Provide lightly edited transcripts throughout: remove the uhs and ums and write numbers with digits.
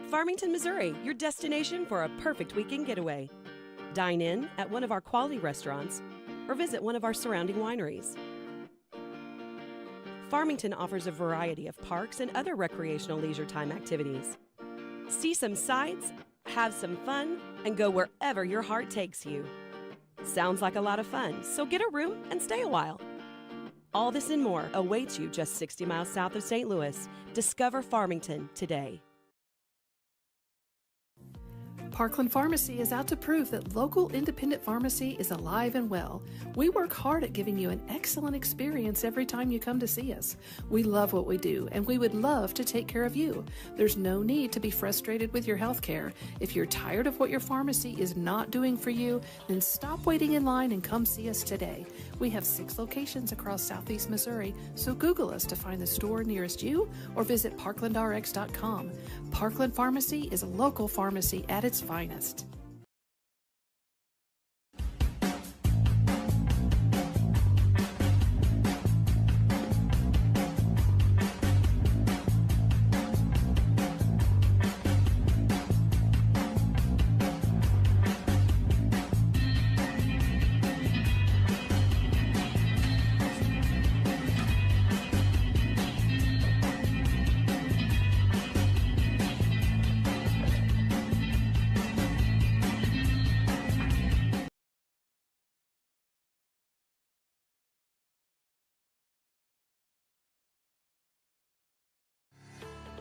Farmington, Missouri, your destination for a perfect weekend getaway. Dine in at one of our quality restaurants or visit one of our surrounding wineries. Farmington offers a variety of parks and other recreational leisure time activities. See some sights, have some fun, and go wherever your heart takes you. Sounds like a lot of fun, so get a room and stay a while. All this and more awaits you just 60 miles south of St. Louis. Discover Farmington today. Parkland Pharmacy is out to prove that local independent pharmacy is alive and well. We work hard at giving you an excellent experience every time you come to see us. We love what we do, and we would love to take care of you. There's no need to be frustrated with your health care. If you're tired of what your pharmacy is not doing for you, then stop waiting in line and come see us today. We have 6 locations across Southeast Missouri, so Google us to find the store nearest you or visit parklandrx.com. Parkland Pharmacy is a local pharmacy at its finest.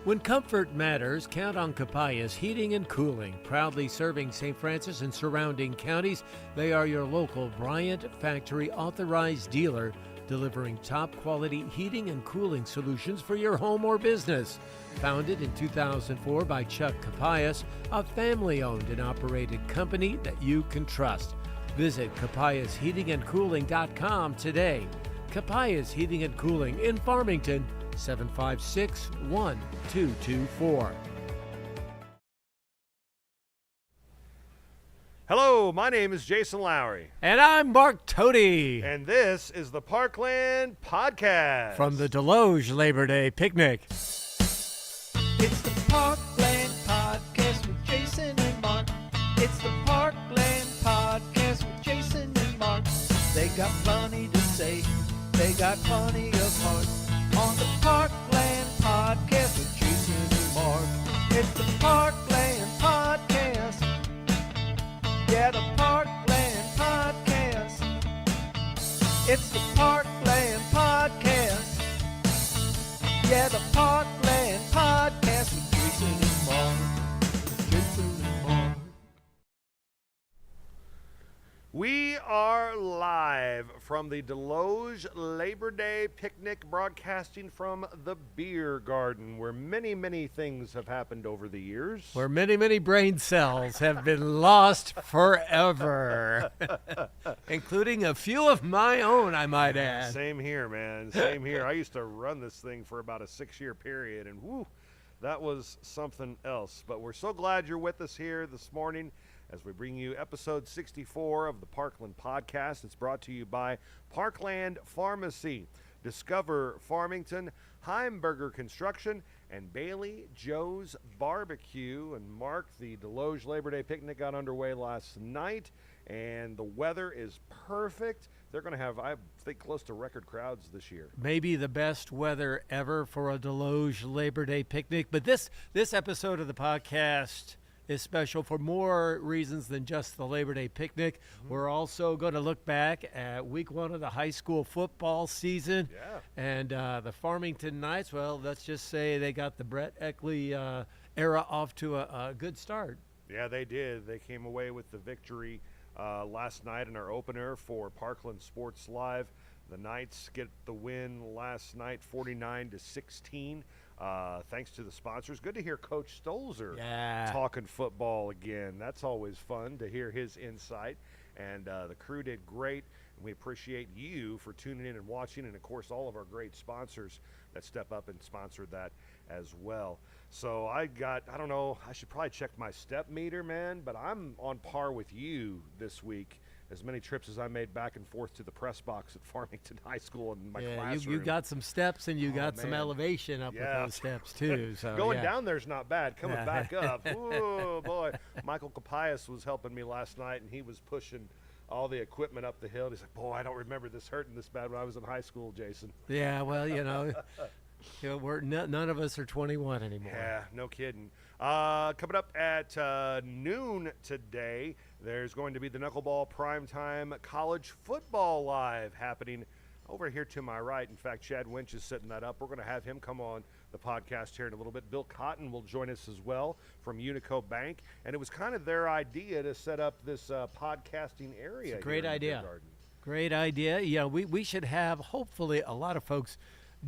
When comfort matters, count on Capayas Heating and Cooling. Proudly serving St. Francis and surrounding counties, they are your local Bryant Factory authorized dealer, delivering top quality heating and cooling solutions for your home or business. Founded in 2004 by Chuck Capayas, a family-owned and operated company that you can trust. Visit capayasheatingandcooling.com today. Capayas Heating and Cooling in Farmington, 756-1224. Hello, my name is Jason Lowry. And I'm Mark Toady. And this is the Parkland Podcast. From the Desloge Labor Day Picnic. It's the Parkland Podcast with Jason and Mark. It's the Parkland Podcast with Jason and Mark. They got plenty to say. They got plenty of heart. On the Parkland Podcast with Jason and Mark. It's the Parkland Podcast. Yeah, the Parkland Podcast. It's the Parkland Podcast. Yeah, the Parkland Podcast with Jason and Mark. Jason and Mark. We are live from the Desloge Labor Day Picnic, broadcasting from the Beer Garden, where many, many things have happened over the years. Where many, many brain cells have been lost forever, including a few of my own, I might add. Same here, man. Same here. I used to run this thing for about a 6-year period, and whoo, that was something else. But we're so glad you're with us here this morning as we bring you episode 64 of the Parkland Podcast. It's brought to you by Parkland Pharmacy, Discover Farmington, Heimburger Construction, and Baylee Joe's Barbecue. And Mark, the Desloge Labor Day Picnic got underway last night, and the weather is perfect. They're going to have, I think, close to record crowds this year. Maybe the best weather ever for a Desloge Labor Day picnic. But this episode of the podcast is special for more reasons than just the Labor Day picnic. Mm-hmm. We're also going to look back at week 1 of the high school football season. Yeah. And the Farmington Knights, well, let's just say they got the Brett Eckley era off to a good start. Yeah, they did. They came away with the victory last night in our opener for Parkland Sports Live. The Knights get the win last night, 49-16. Thanks to the sponsors. Good to hear Coach Stolzer talking football again. That's always fun to hear his insight. And the crew did great. And we appreciate you for tuning in and watching. And, of course, all of our great sponsors that step up and sponsor that as well. So I don't know, I should probably check my step meter, man. But I'm on par with you this week as many trips as I made back and forth to the press box at Farmington High School in my Yeah, classroom. you got some steps and you got some man. elevation up with those steps too. So Going yeah. down there's not bad. Coming back up, oh boy. Michael Capias was helping me last night, and he was pushing all the equipment up the hill. And he's like, boy, I don't remember this hurting this bad when I was in high school, Jason. Yeah, well, we're none of us are 21 anymore. Yeah, no kidding. Coming up at noon today, there's going to be the Knuckleball Primetime College Football Live happening over here to my right. In fact, Chad Winch is setting that up. We're going to have him come on the podcast here in a little bit. Bill Cotton will join us as well from Unico Bank. And it was kind of their idea to set up this podcasting area. It's a great here in idea. Beer Garden. Great idea. Yeah, we should have, hopefully, a lot of folks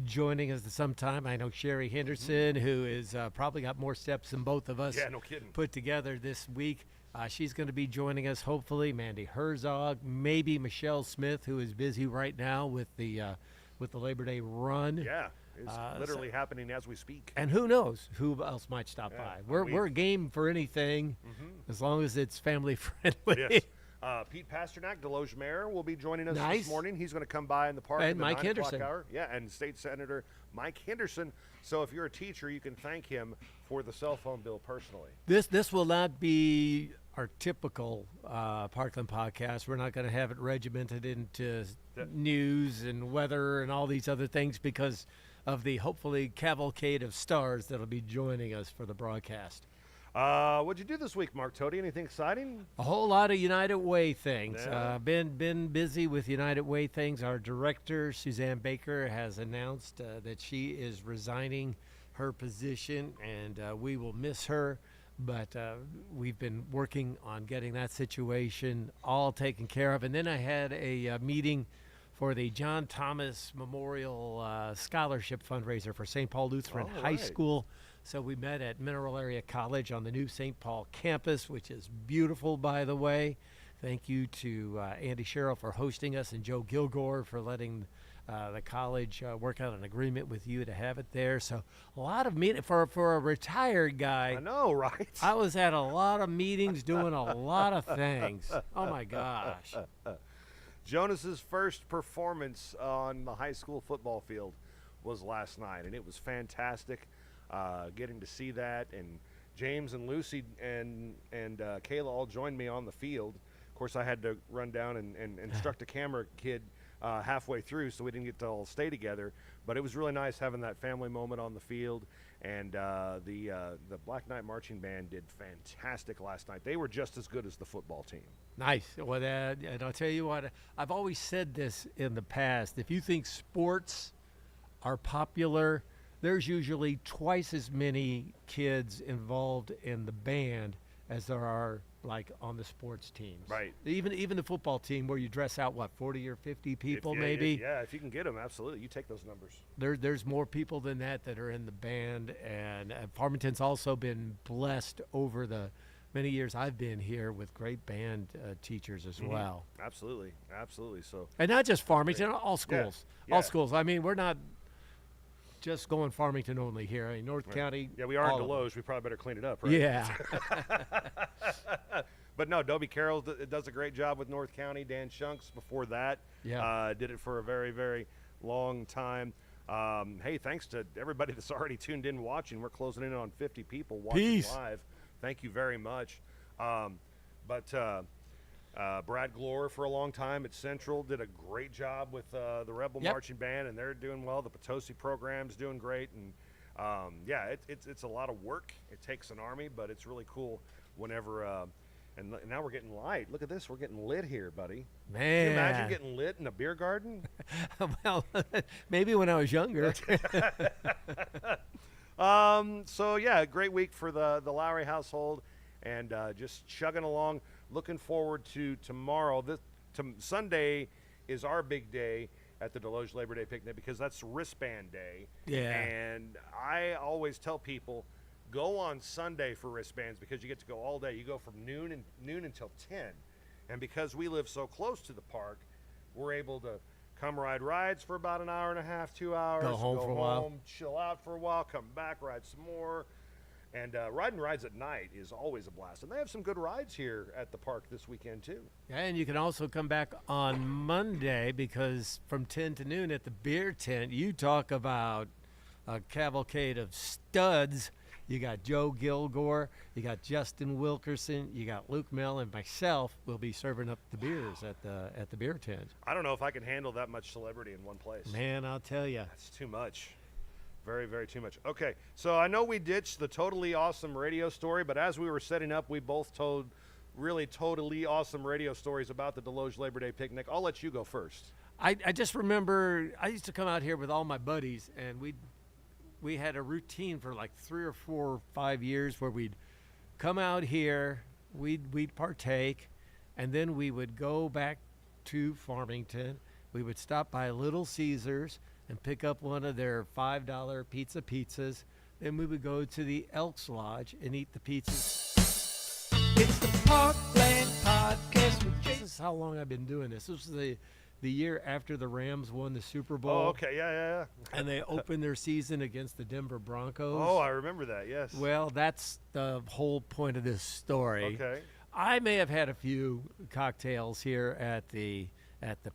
joining us at some time. I know Sherry Henderson, who is probably got more steps than both of us No kidding. put together this week. She's going to be joining us, hopefully. Mandy Herzog, maybe Michelle Smith, who is busy right now with the Labor Day run. Yeah, it's literally happening as we speak. And who knows who else might stop by. We're game for anything as long as it's family friendly. Yes. Pete Pasternak, Desloge Mayor, will be joining us this morning. He's going to come by in the park And at the Mike 9 o'clock Henderson. hour. Yeah, and State Senator Mike Henderson. So if you're a teacher, you can thank him for the cell phone bill personally. This will not be our typical Parkland podcast. We're not going to have it regimented into news and weather and all these other things because of the hopefully cavalcade of stars that'll be joining us for the broadcast. What'd you do this week, Mark Tody? Anything exciting? A whole lot of United Way things. Yeah. Been busy with United Way things. Our director, Suzanne Baker, has announced that she is resigning her position, and we will miss her. But we've been working on getting that situation all taken care of. And then I had a meeting for the John Thomas Memorial Scholarship Fundraiser for St. Paul Lutheran High School. So we met at Mineral Area College on the new St. Paul campus, which is beautiful, by the way. Thank you to Andy Sherrill for hosting us and Joe Gilgore for letting the college work out an agreement with you to have it there. So a lot of meetings for a retired guy. I know, right? I was at a lot of meetings doing a lot of things. Oh, my gosh. Jonas's first performance on the high school football field was last night, and it was fantastic. Getting to see that, and James and Lucy and Kayla all joined me on the field. Of course, I had to run down and instruct a camera kid halfway through, so we didn't get to all stay together. But it was really nice having that family moment on the field. And the Black Knight Marching Band did fantastic last night. They were just as good as the football team. Nice. Well, and I'll tell you what, I've always said this in the past. If you think sports are popular, there's usually twice as many kids involved in the band as there are like on the sports teams. Right. Even the football team where you dress out 40 or 50 people maybe. If you can get them, absolutely. You take those numbers. There's more people than that are in the band, and Farmington's also been blessed over the many years I've been here with great band teachers as well. Absolutely. So. And not just Farmington, all schools. Yeah. All schools. I mean, we're not just going Farmington only here. I mean, North County. Yeah, we are in Desloge. We probably better clean it up, right? Yeah. But no, Dobie Carroll does a great job with North County. Dan Shunks before that did it for a very, very long time. Hey, thanks to everybody that's already tuned in watching. We're closing in on 50 people watching live. Thank you very much. Brad Glore for a long time at Central did a great job with the Rebel Marching Band, and they're doing well. The Potosi program's doing great, and it's a lot of work. It takes an army, but it's really cool whenever. And now we're getting light. Look at this. We're getting lit here, buddy. Man. Can you imagine getting lit in a beer garden? Well, maybe when I was younger. Great week for the Lowry household, and just chugging along. Looking forward to tomorrow. Sunday is our big day at the Desloge Labor Day picnic because that's wristband day. Yeah. And I always tell people, go on Sunday for wristbands because you get to go all day. You go from noon until 10. And because we live so close to the park, we're able to come ride rides for about an hour and a half, 2 hours. Go home for a while. Chill out for a while, come back, ride some more. And riding rides at night is always a blast. And they have some good rides here at the park this weekend, too. And you can also come back on Monday, because from 10 to noon at the beer tent, you talk about a cavalcade of studs. You got Joe Gilgore, you got Justin Wilkerson, you got Luke Mell, and myself will be serving up the beers at the beer tent. I don't know if I can handle that much celebrity in one place. Man, I'll tell you. That's too much. Very, very too much. Okay, so I know we ditched the totally awesome radio story, but as we were setting up, we both told really totally awesome radio stories about the Desloge Labor Day picnic. I'll let you go first. I just remember I used to come out here with all my buddies, and we had a routine for like 3 or 4 or 5 years where we'd come out here, we'd partake, and then we would go back to Farmington. We would stop by Little Caesars and pick up one of their $5 pizzas. Then we would go to the Elks Lodge and eat the pizzas. It's the Parkland Podcast with This Jason. is how long I've been doing this. This was the year after the Rams won the Super Bowl. Oh, okay, yeah. And they opened their season against the Denver Broncos. Oh, I remember that, yes. Well, that's the whole point of this story. Okay. I may have had a few cocktails here at the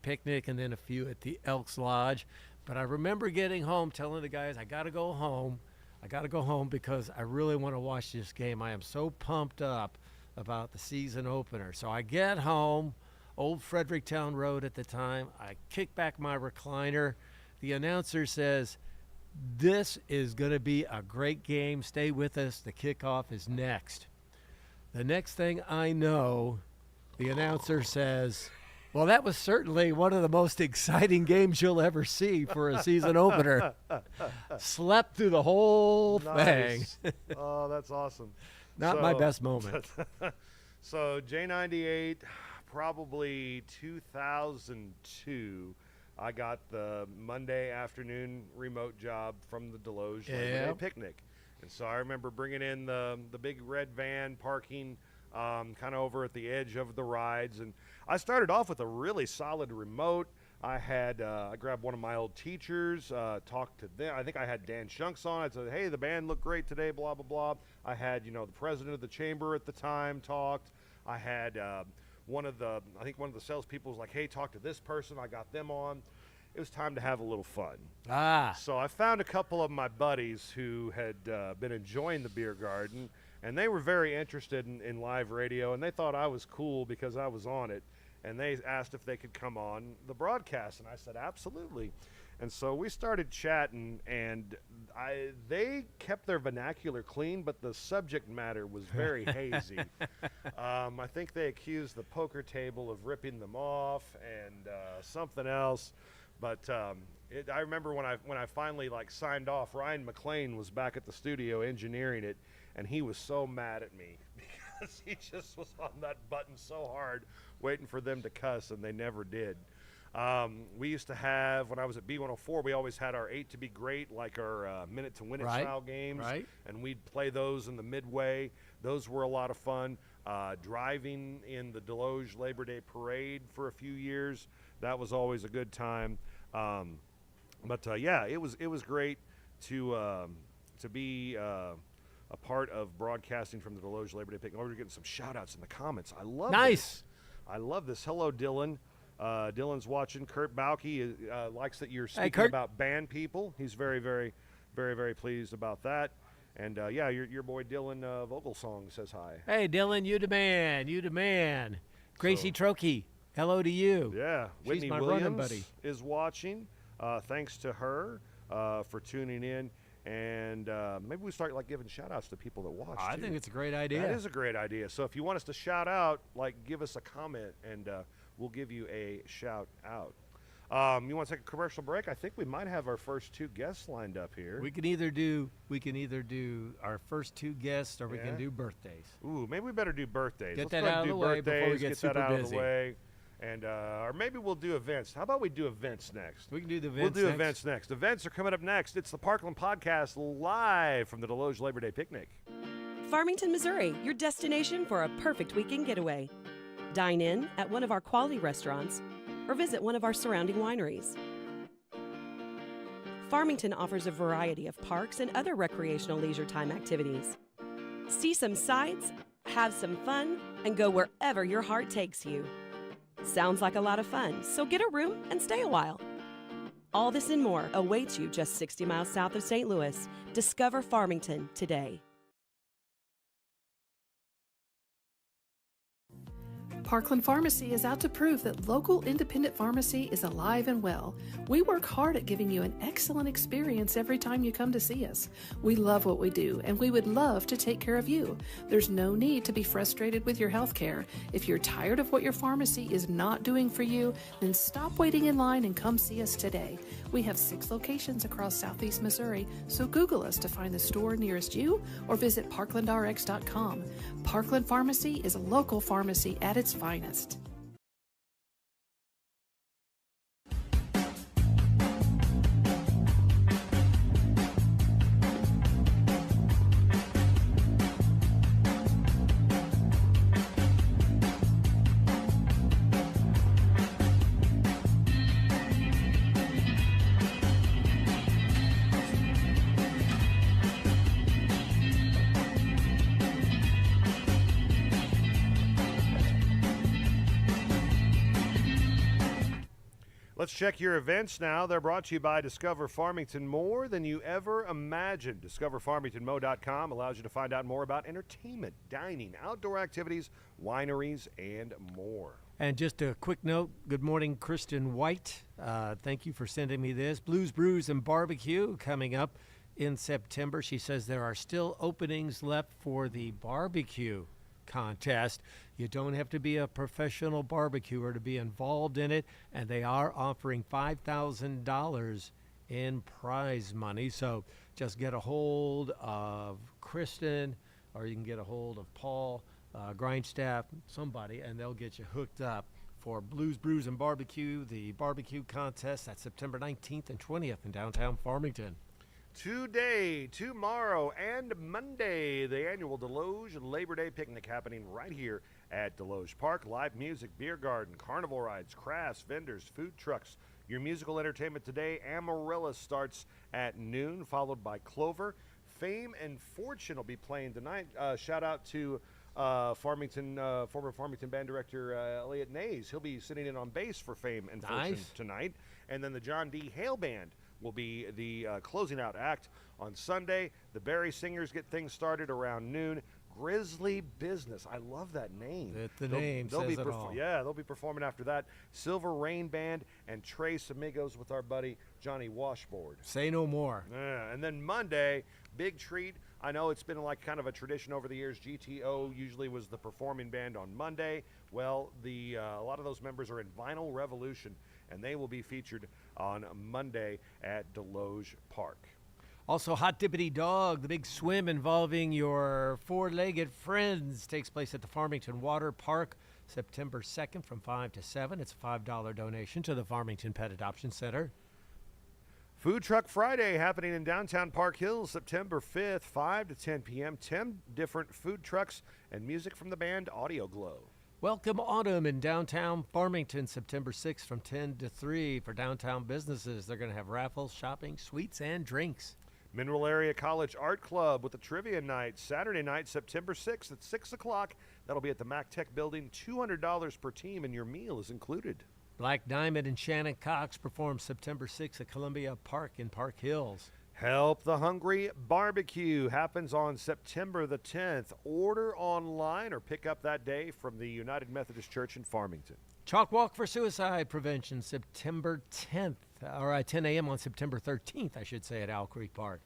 picnic and then a few at the Elks Lodge. But I remember getting home, telling the guys, I got to go home. I got to go home because I really want to watch this game. I am so pumped up about the season opener. So I get home, old Fredericktown Road at the time. I kick back my recliner. The announcer says, this is going to be a great game. Stay with us. The kickoff is next. The next thing I know, the announcer says, well, that was certainly one of the most exciting games you'll ever see for a season opener. Slept through the whole thing. Nice. Oh, that's awesome. Not my best moment. So J98, probably 2002, I got the Monday afternoon remote job from the Desloge Labor Day picnic. And so I remember bringing in the big red van, parking kind of over at the edge of the rides. And I started off with a really solid remote. I grabbed one of my old teachers, talked to them. I think I had Dan Shunks on. I said, hey, the band looked great today, blah, blah, blah. I had, the president of the chamber at the time talked. I had one of the salespeople was like, hey, talk to this person. I got them on. It was time to have a little fun. So I found a couple of my buddies who had been enjoying the beer garden, and they were very interested in live radio, and they thought I was cool because I was on it. And they asked if they could come on the broadcast, and I said, absolutely. And so we started chatting, and they kept their vernacular clean, but the subject matter was very hazy. I think they accused the poker table of ripping them off and something else. But I remember when I finally signed off, Ryan McLean was back at the studio engineering it, and he was so mad at me because he just was on that button so hard, waiting for them to cuss, and they never did. We used to have, when I was at B104, we always had our 8 to be great, like our minute to win it style games. Right. And we'd play those in the midway. Those were a lot of fun. Driving in the Desloge Labor Day Parade for a few years, that was always a good time. Yeah, it was great to be a part of broadcasting from the Desloge Labor Day picnic. We're getting some shout-outs in the comments. I love this. I love this. Hello, Dylan. Dylan's watching. Kurt Bauke likes that you're speaking about band people. He's very, very, very, very pleased about that. And, your boy Dylan Vogelsong says hi. Hey, Dylan, you the man. You the man. Gracie Trokey, hello to you. Yeah. She's Whitney my Williams running buddy. is watching. Thanks to her for tuning in. And maybe we start giving shout-outs to people that watch, I too. think it's a great idea. That is a great idea. So if you want us to shout out, give us a comment, and we'll give you a shout out. You want to take a commercial break? I think we might have our first 2 guests lined up here. We can either do our first 2 guests, or we can do birthdays. Ooh, maybe we better do birthdays. Get Let's that go ahead out and of do the way before we birthdays, get that super out of busy. the way. And or maybe we'll do events. How about we do events next? We can do the events. We'll do events next. Events are coming up next. It's the Parkland Podcast live from the Desloge Labor Day Picnic. Farmington, Missouri, your destination for a perfect weekend getaway. Dine in at one of our quality restaurants or visit one of our surrounding wineries. Farmington offers a variety of parks and other recreational leisure time activities. See some sights, have some fun, and go wherever your heart takes you. Sounds like a lot of fun, so get a room and stay a while. All this and more awaits you just 60 miles south of St. Louis. Discover Farmington today. Parkland Pharmacy is out to prove that local independent pharmacy is alive and well. We work hard at giving you an excellent experience every time you come to see us. We love what we do, and we would love to take care of you. There's no need to be frustrated with your health care. If you're tired of what your pharmacy is not doing for you, then stop waiting in line and come see us today. We have 6 locations across southeast Missouri, so Google us to find the store nearest you or visit parklandrx.com. Parkland Pharmacy is a local pharmacy at its finest. Let's check your events now. They're brought to you by Discover Farmington, more than you ever imagined. DiscoverFarmingtonMo.com allows you to find out more about entertainment, dining, outdoor activities, wineries, and more. And just a quick note, good morning, Kristen White. Thank you for sending me this. Blues, Brews, and Barbecue coming up in September. She says there are still openings left for the barbecue contest. You don't have to be a professional barbecuer to be involved in it, and they are offering $5,000 in prize money. So just get a hold of Kristen, or you can get a hold of Paul Grindstaff, somebody, and they'll get you hooked up for Blues, Brews, and Barbecue, the barbecue contest. That's September 19th and 20th in downtown Farmington. Today, tomorrow, and Monday, the annual Desloge Labor Day picnic happening right here at Desloge Park. Live music, beer garden, carnival rides, crafts, vendors, food trucks. Your musical entertainment today, Amarilla, starts at noon, followed by Clover. Fame and Fortune will be playing tonight. Shout out to Farmington, former Farmington band director Elliot Nays. He'll be sitting in on bass for Fame and Fortune tonight. And then the John D. Hale Band will be the closing out act on Sunday. The Barry Singers get things started around noon. Grizzly Business. I love that name. The name says it all. Yeah, they'll be performing after that. Silver Rain Band and Trace Amigos with our buddy Johnny Washboard. Say no more. Yeah, and then Monday, big treat. I know it's been like kind of a tradition over the years. GTO usually was the performing band on Monday. Well, a lot of those members are in Vinyl Revolution, and they will be featured on Monday at Desloge Park. Also, Hot Dippity Dog, the big swim involving your four-legged friends, takes place at the Farmington Water Park September 2nd from 5 to 7. It's a $5 donation to the Farmington Pet Adoption Center. Food Truck Friday happening in downtown Park Hills September 5th, 5 to 10 p.m. 10 different food trucks and music from the band Audio Glow. Welcome Autumn in downtown Farmington September 6th from 10 to 3 for downtown businesses. They're going to have raffles, shopping, sweets, and drinks. Mineral Area College Art Club with a trivia night Saturday night, September 6th at 6 o'clock. That'll be at the Mac Tech building. $200 per team, and your meal is included. Black Diamond and Shannon Cox perform September 6th at Columbia Park in Park Hills. Help the Hungry Barbecue happens on September the 10th. Order online or pick up that day from the United Methodist Church in Farmington. Chalk Walk for Suicide Prevention September 10th, or 10 a.m. on September 13th, I should say, at Owl Creek Park.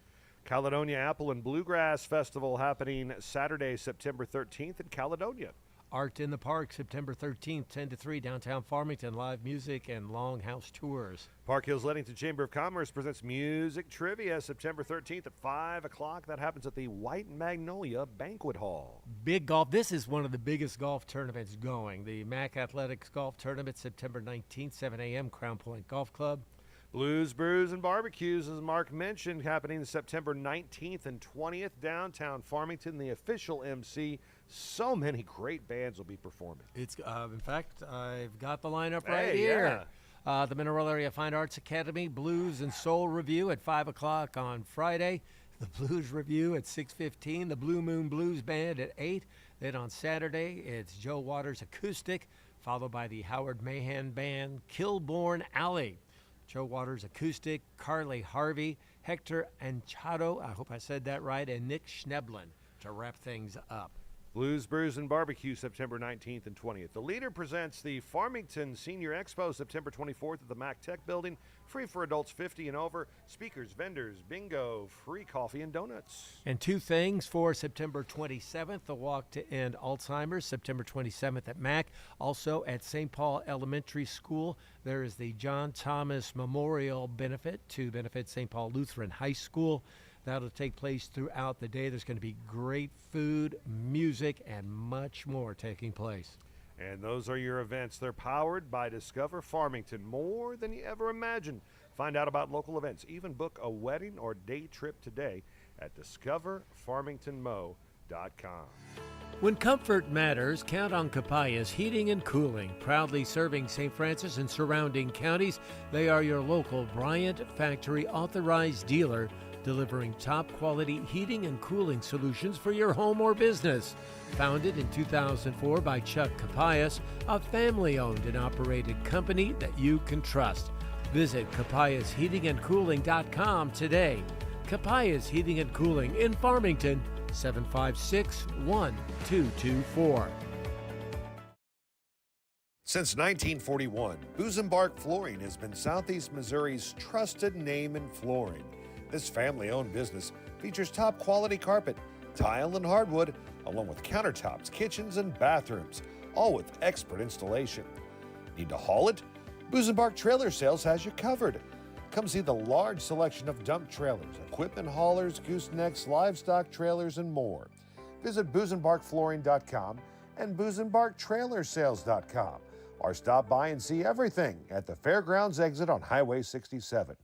Caledonia Apple and Bluegrass Festival happening Saturday, September 13th in Caledonia. Art in the Park September 13th, 10 to 3, downtown Farmington, live music and longhouse tours. Park Hills Leadington Chamber of Commerce presents Music Trivia September 13th at 5 o'clock. That happens at the White Magnolia Banquet Hall. Big golf. This is one of the biggest golf tournaments going. The MAC Athletics Golf Tournament September 19th, 7 a.m., Crown Point Golf Club. Blues, Brews, and Barbecues, as Mark mentioned, happening September 19th and 20th, downtown Farmington, the official MC. So many great bands will be performing. It's in fact, I've got the lineup right here. Yeah. The Mineral Area Fine Arts Academy Blues and Soul Review at 5 o'clock on Friday. the Blues Review at 6:15, the Blue Moon Blues Band at 8. Then on Saturday, it's Joe Waters Acoustic, followed by the Howard Mahan Band, Kilbourne Alley. Joe Waters Acoustic, Carly Harvey, Hector Anchado, I hope I said that right, and Nick Schneblin to wrap things up. Blues, Brews, and Barbecue, September 19th and 20th. The Leader presents the Farmington Senior Expo, September 24th at the Mac Tech Building. Free for adults 50 and over. Speakers, vendors, bingo, free coffee and donuts. And two things for September 27th, the Walk to End Alzheimer's, September 27th at Mac. Also at St. Paul Elementary School, there is the John Thomas Memorial Benefit to benefit St. Paul Lutheran High School. That'll take place throughout the day. There's going to be great food, music, and much more taking place. And those are your events. They're powered by Discover Farmington, more than you ever imagined. Find out about local events. Even book a wedding or day trip today at discoverfarmingtonmo.com. When comfort matters, count on Capayas Heating and Cooling. Proudly serving St. Francis and surrounding counties, they are your local Bryant Factory authorized dealer, delivering top-quality heating and cooling solutions for your home or business. Founded in 2004 by Chuck Capayas, a family-owned and operated company that you can trust. Visit capayasheatingandcooling.com today. Capayas Heating and Cooling in Farmington, 756-1224. Since 1941, Busenbark Flooring has been Southeast Missouri's trusted name in flooring. This family-owned business features top-quality carpet, tile, and hardwood, along with countertops, kitchens, and bathrooms, all with expert installation. Need to haul it? Busenbark Trailer Sales has you covered. Come see the large selection of dump trailers, equipment haulers, goosenecks, livestock trailers, and more. Visit busenbarkflooring.com and busenbarktrailersales.com, or stop by and see everything at the Fairgrounds exit on Highway 67.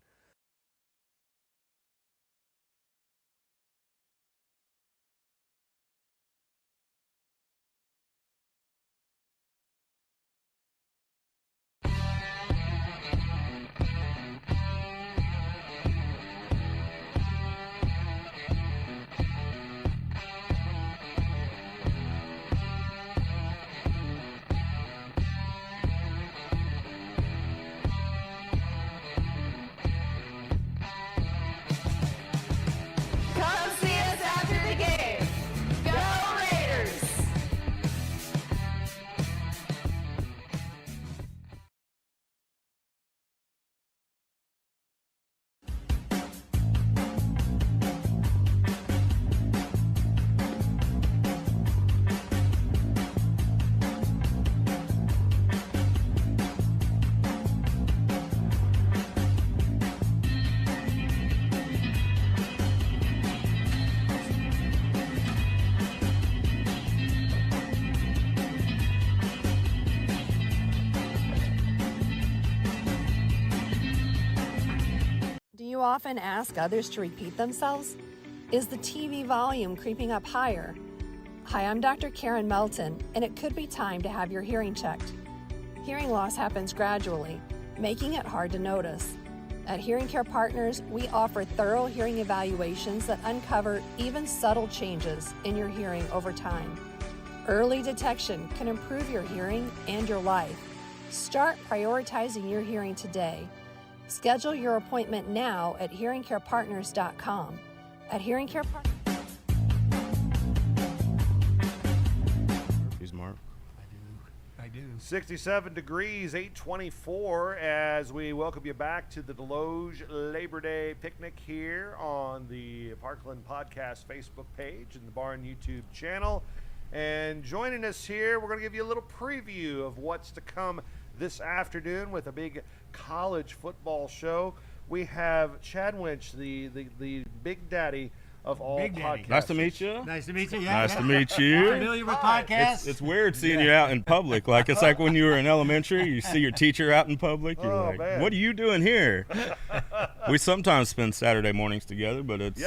Do you often ask others to repeat themselves? Is the TV volume creeping up higher? Hi, I'm Dr. Karen Melton, and it could be time to have your hearing checked. Hearing loss happens gradually, making it hard to notice. At Hearing Care Partners, we offer thorough hearing evaluations that uncover even subtle changes in your hearing over time. Early detection can improve your hearing and your life. Start prioritizing your hearing today. Schedule your appointment now at hearingcarepartners.com. At Hearing Care Partners. Mark. I do. 67 degrees, 824, as we welcome you back to the Desloge Labor Day picnic here on the Parkland Podcast Facebook page and the Barn YouTube channel. And joining us here, we're going to give you a little preview of what's to come this afternoon with a big college football show. We have Chad Winch, the big daddy of all podcasts. Nice to meet you. Nice to meet you. Nice to meet you. Familiar with podcasts? It's weird seeing you out in public. Like it's like when you were in elementary, you see your teacher out in public. You're like, man. what are you doing here? We sometimes spend Saturday mornings together, but it's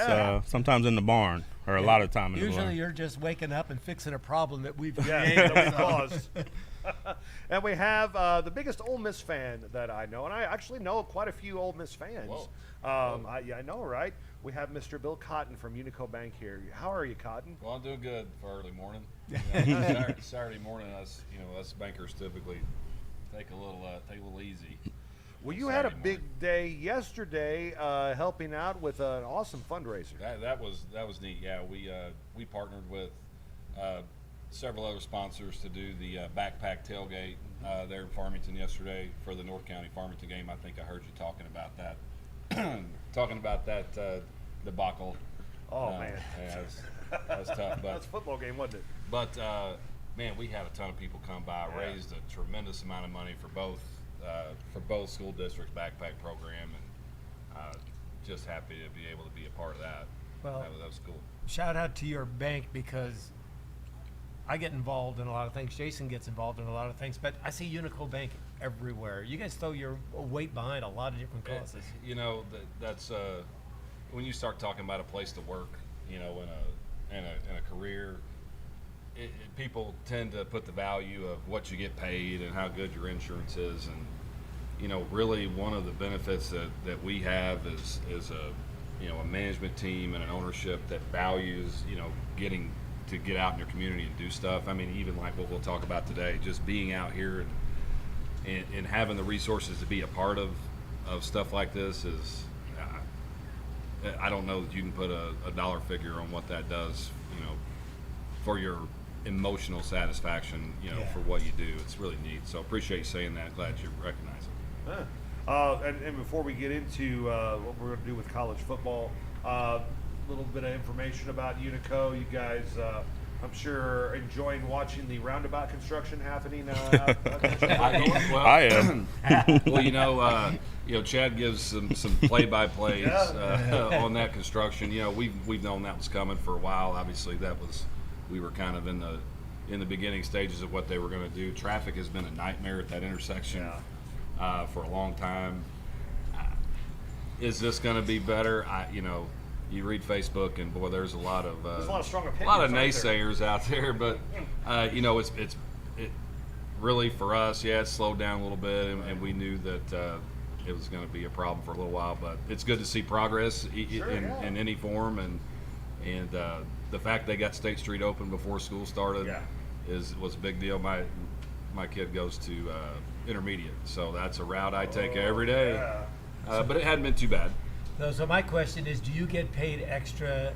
sometimes in the barn. or a lot of time in the Usually barn. you're just waking up and fixing a problem that we've Yeah, that we caused. And we have the biggest Ole Miss fan that I know, and I actually know quite a few Ole Miss fans. I know, right? We have Mr. Bill Cotton from Unico Bank here. How are you, Cotton? Well, I'm doing good for early morning. Saturday morning, us bankers typically take a little easy. Well, you had a big day yesterday, helping out with an awesome fundraiser. That was neat. Yeah, we partnered with several other sponsors to do the backpack tailgate there in Farmington yesterday for the North County Farmington game. I think I heard you talking about that. Debacle. Oh man, yeah, that's tough. But that's a football game, wasn't it? But man, we had a ton of people come by, raised a tremendous amount of money for both school districts' backpack program, and just happy to be able to be a part of that. Well, that was cool. Shout out to your bank, because I get involved in a lot of things. Jason gets involved in a lot of things, but I see Unico Bank everywhere. You guys throw your weight behind a lot of different causes. You know, that's when you start talking about a place to work, you know, in a career, people tend to put the value of what you get paid and how good your insurance is, and you know, really one of the benefits that we have is a management team and an ownership that values, you know, getting to get out in your community and do stuff. I mean, even like what we'll talk about today, just being out here and having the resources to be a part of stuff like this is, I don't know that you can put a dollar figure on what that does, you know, for your emotional satisfaction, you know, for what you do. It's really neat. So appreciate you saying that. Glad you recognize it. And before we get into what we're going to do with college football, a little bit of information about Unico. You guys, I'm sure, enjoying watching the roundabout construction happening. I am. Well, you know, Chad gives some play-by-plays on that construction. You know, we've known that was coming for a while. Obviously, we were kind of in the beginning stages of what they were going to do. Traffic has been a nightmare at that intersection for a long time. Is this going to be better? You read Facebook, and boy, there's a lot of strong opinions, a lot of naysayers out there. But you know, it really for us, it slowed down a little bit, and we knew that it was going to be a problem for a little while. But it's good to see progress in any form, and the fact they got State Street open before school started was a big deal. My kid goes to intermediate, so that's a route I take every day. But it hadn't been too bad. So my question is, do you get paid extra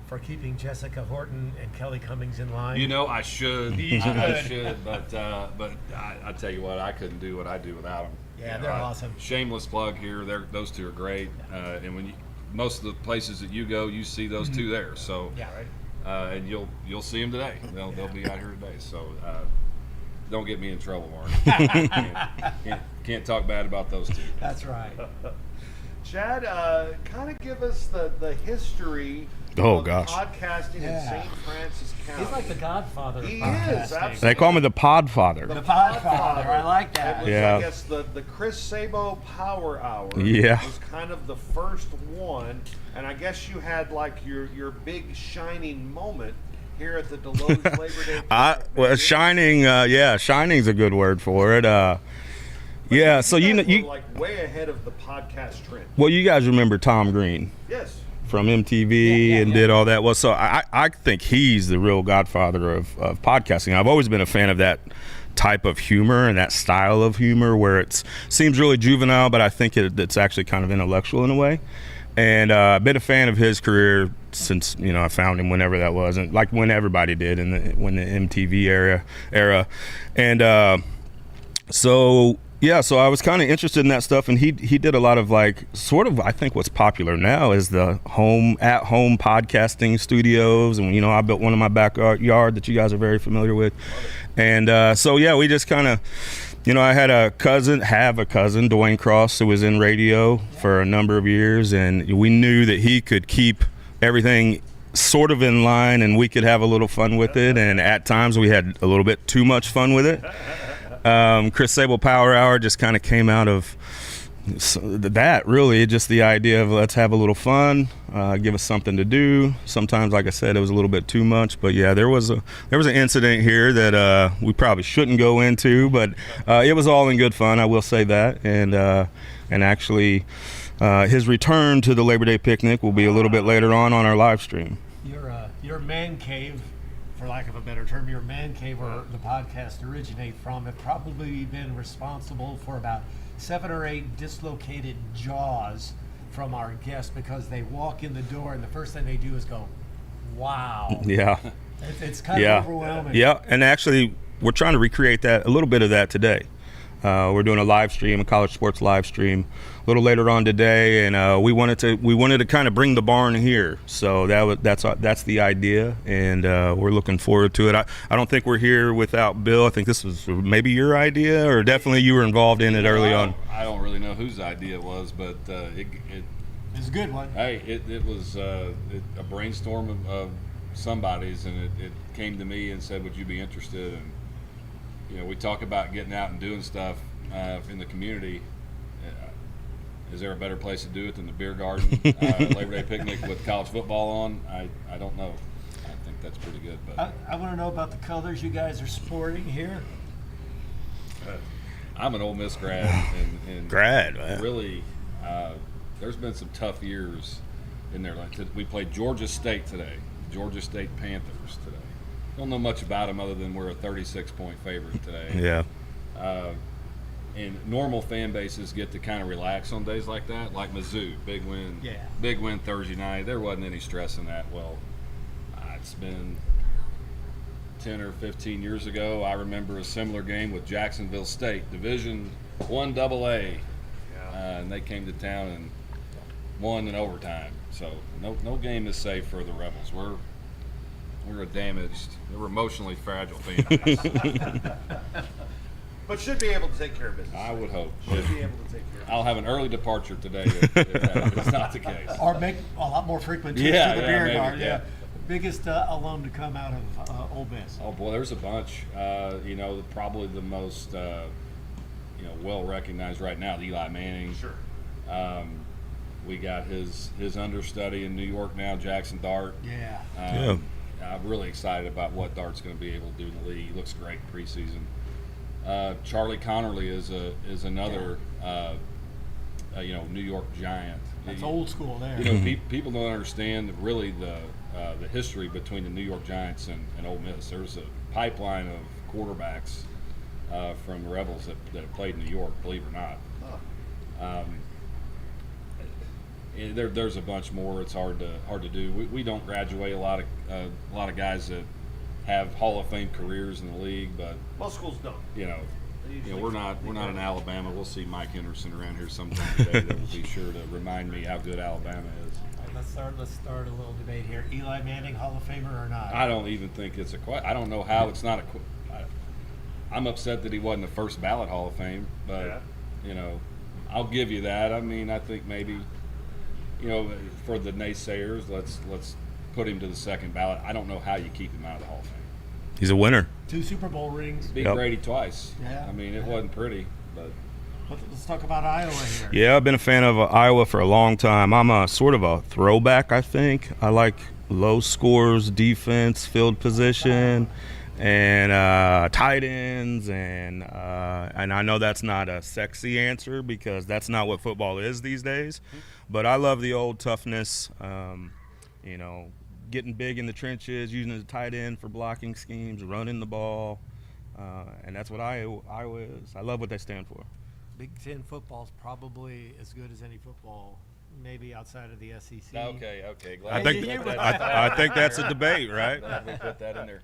for keeping Jessica Horton and Kelly Cummings in line? You know, I should. I should, but I tell you what, I couldn't do what I do without them. Yeah, they're awesome. Shameless plug here. Those two are great. And when most of the places that you go, you see those two there. So and you'll see them today. They'll be out here today. So don't get me in trouble, Mark. Can't talk bad about those two. That's right. Chad, kind of give us the history of podcasting in St. Francis County. He's like the godfather of podcasting. He is, absolutely. They call me the Podfather. The Podfather. I like that. It was, I guess, the Chris Sabo Power Hour was kind of the first one, and I guess you had like your big shining moment here at the Desloge Labor Day. Shining, shining's a good word for it. Yeah, so you like way ahead of the podcast trend. Well, you guys remember Tom Green? Yes. From MTV and did all that. Well, so I think he's the real godfather of podcasting. I've always been a fan of that type of humor and that style of humor where it seems really juvenile, but I think it's actually kind of intellectual in a way. And I've been a fan of his career since, I found him whenever that was, and like when everybody did when the MTV era. And so I was kind of interested in that stuff, and he did a lot of like sort of I think what's popular now is the at-home podcasting studios, and I built one in my backyard that you guys are very familiar with, and we just kind of I have a cousin, Dwayne Cross, who was in radio for a number of years, and we knew that he could keep everything sort of in line, and we could have a little fun with it, and at times we had a little bit too much fun with it. Chris Sabo Power Hour just kind of came out of So that really just the idea of let's have a little fun, give us something to do. Sometimes, like I said, it was a little bit too much, but yeah, there was an incident here that we probably shouldn't go into, but it was all in good fun, I will say that. And actually, his return to the Labor Day picnic will be a little bit later on our live stream. Your man cave, for lack of a better term, your man cave where the podcast originate from, have probably been responsible for about 7 or 8 dislocated jaws from our guests, because they walk in the door and the first thing they do is go, wow. Yeah. It's kind of overwhelming. Yeah, and actually we're trying to recreate that, a little bit of that today. We're doing a live stream, a college sports live stream, a little later on today, and we wanted to kind of bring the barn here. So that's the idea, and we're looking forward to it. I don't think we're here without Bill. I think this was maybe your idea, or definitely you were involved in it early on. I don't really know whose idea it was, but it was a good one. Hey, it was a brainstorm of somebody's, and it came to me and said, "Would you be interested?" And we talk about getting out and doing stuff in the community. Is there a better place to do it than the beer garden, Labor Day picnic with college football on? I don't know. I think that's pretty good. But I want to know about the colors you guys are sporting here. I'm an Ole Miss grad, and man. Really, there's been some tough years in there. Like we played Georgia State today, Georgia State Panthers today. Don't know much about them other than we're a 36-point favorite today. Yeah. And normal fan bases get to kind of relax on days like that, like Mizzou, big win Thursday night. There wasn't any stress in that. Well, it's been 10 or 15 years ago. I remember a similar game with Jacksonville State, Division I AA, and they came to town and won in overtime. So no game is safe for the Rebels. We're a damaged, we're emotionally fragile fan base. But should be able to take care of business. I would hope. Should be able to take care of I'll have an early departure today if it's not the case. Or make a lot more frequent trips to the beer garden. Yeah. Biggest alum to come out of Ole Miss. Oh boy, there's a bunch. Probably the most well recognized right now, Eli Manning. Sure. We got his understudy in New York now, Jackson Dart. Yeah. I'm really excited about what Dart's going to be able to do in the league. He looks great preseason. Charlie Connerly is another New York Giant. That's old school there. People don't understand really the history between the New York Giants and Ole Miss. There's a pipeline of quarterbacks from the Rebels that have played in New York, believe it or not. There's a bunch more. It's hard to do. We don't graduate a lot of guys that have Hall of Fame careers in the league, but most schools don't. We're not in Alabama. We'll see Mike Henderson around here sometime today that will be sure to remind me how good Alabama is. Let's start a little debate here. Eli Manning, Hall of Famer or not? I don't even think it's a question. I don't know how it's not I'm upset that he wasn't the first ballot Hall of Fame, but I'll give you that. I mean, I think maybe for the naysayers, let's put him to the second ballot. I don't know how you keep him out of the Hall of Fame. He's a winner. 2 Super Bowl rings. Beat Brady twice. Yeah. I mean, it wasn't pretty, but. Let's talk about Iowa here. Yeah, I've been a fan of Iowa for a long time. I'm a sort of a throwback, I think. I like low scores, defense, field position, and tight ends, and I know that's not a sexy answer because that's not what football is these days. But I love the old toughness, getting big in the trenches, using the tight end for blocking schemes, running the ball, and that's what Iowa is. I love what they stand for. Big Ten football is probably as good as any football, maybe outside of the SEC. Okay. I think that's a debate, right? Glad we put that in there.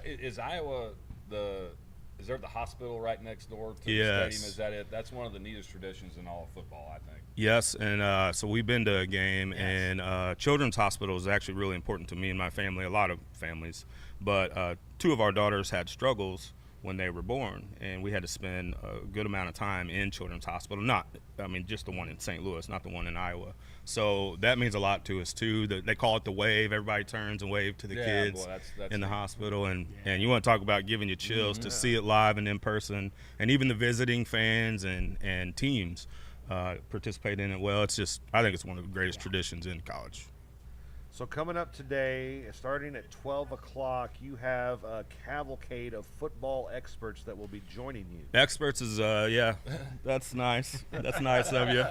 Is Iowa is there the hospital right next door to the stadium? Is that it? That's one of the neatest traditions in all of football, I think. Yes, and so we've been to a game, and Children's Hospital is actually really important to me and my family, a lot of families. But 2 of our daughters had struggles when they were born, and we had to spend a good amount of time in Children's Hospital. Just the one in St. Louis, not the one in Iowa. So that means a lot to us too. They call it the wave. Everybody turns and waves to the kids that's in the hospital, and you want to talk about giving you chills to see it live and in person, and even the visiting fans and teams. participate in it well. It's just, I think it's one of the greatest traditions in college. So coming up today, starting at 12 o'clock, you have a cavalcade of football experts that will be joining you. Experts is, yeah, that's nice. That's nice of you.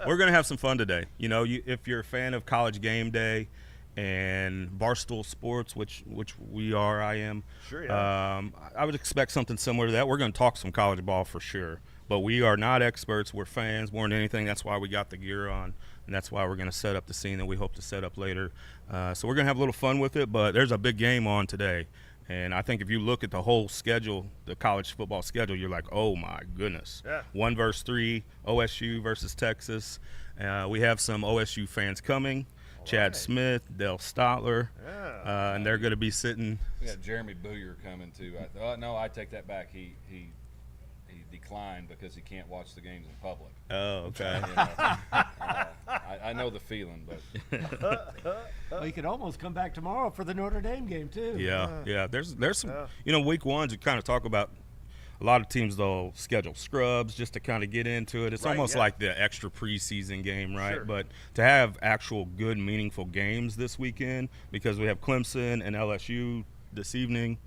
We're going to have some fun today. You know, if you're a fan of College Game Day and Barstool Sports, which I am. Sure, yeah. I would expect something similar to that. We're going to talk some college ball for sure. But we are not experts. We're fans more than anything. That's why we got the gear on, and that's why we're going to set up the scene that we hope to set up later. So we're going to have a little fun with it, but there's a big game on today. And I think if you look at the whole schedule, the college football schedule, you're like, oh, my goodness. Yeah. 1 versus 3, OSU versus Texas. We have some OSU fans coming. Chad Smith, Dale Stotler, and they're going to be sitting. We got Jeremy Booyer coming too. No, I take that back. He declined because he can't watch the games in public. Oh, okay. I know the feeling, but Well, you could almost come back tomorrow for the Notre Dame game too. Yeah. There's some, week ones you kind of talk about. A lot of teams, they'll schedule scrubs just to kind of get into it. It's almost like the extra preseason game, right? Sure. But to have actual good, meaningful games this weekend, because we have Clemson and LSU this evening,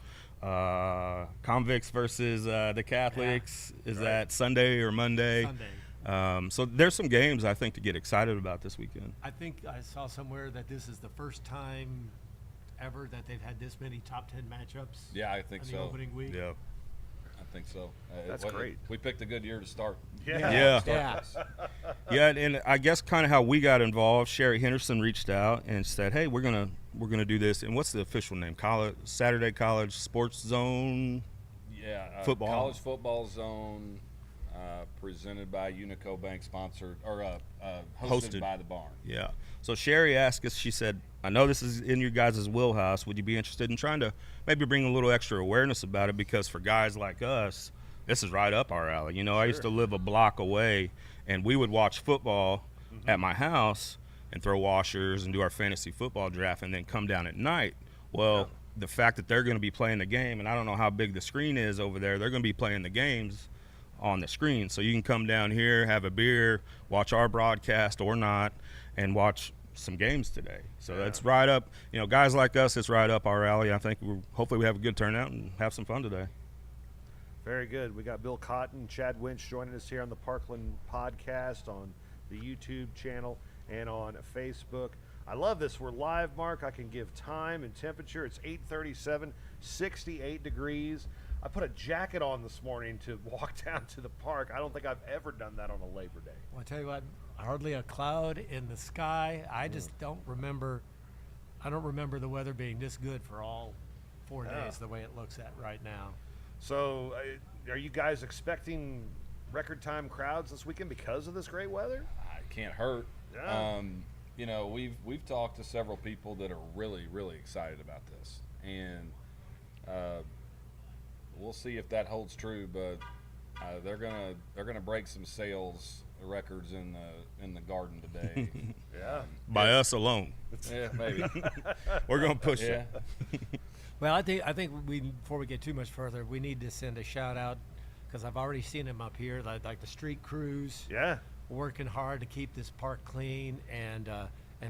Convicts versus the Catholics. Is that Sunday or Monday? Sunday. So there's some games, I think, to get excited about this weekend. I think I saw somewhere that this is the first time ever that they've had this many top 10 matchups. Yeah, I think on so. the opening week. Yeah. I think so. That's great. We picked a good year to start. Yeah. Yeah. And I guess kind of how we got involved. Sherry Henderson reached out and said, "Hey, we're gonna do this." And what's the official name? Saturday College Sports Zone. Yeah, football. College Football Zone, presented by Unico Bank, sponsored or hosted by the Barn. Yeah. So Sherry asked us. She said, "I know this is in your guys' wheelhouse. Would you be interested in trying to maybe bring a little extra awareness about it? Because for guys like us, this is right up our alley. You know, I used to live a block away, and we would watch football at my house and throw washers and do our fantasy football draft and then come down at night. Well, the fact that they're going to be playing the game, and I don't know how big the screen is over there, they're going to be playing the games on the screen. So you can come down here, have a beer, watch our broadcast or not, and watch some games today. So that's right up, guys like us, it's right up our alley. I think hopefully we have a good turnout and have some fun today. Very good. We got Bill Cotton, Chad Winch joining us here on the Parkland podcast on the YouTube channel and on Facebook. I love this. We're live, Mark. I can give time and temperature. It's 8:37, 68 degrees. I put a jacket on this morning to walk down to the park. I don't think I've ever done that on a Labor Day. Well, I tell you what, hardly a cloud in the sky. I just don't remember. I don't remember the weather being this good for all 4 days the way it looks at right now. So are you guys expecting record time crowds this weekend because of this great weather? It can't hurt. Yeah. We've talked to several people that are really, really excited about this, and we'll see if that holds true. But they're gonna break some sales records in the Garden today. By us alone. Yeah, maybe. We're gonna push it. Well, I think we, before we get too much further, we need to send a shout out, because I've already seen them up here, like the street crews. Yeah. Working hard to keep this park clean, and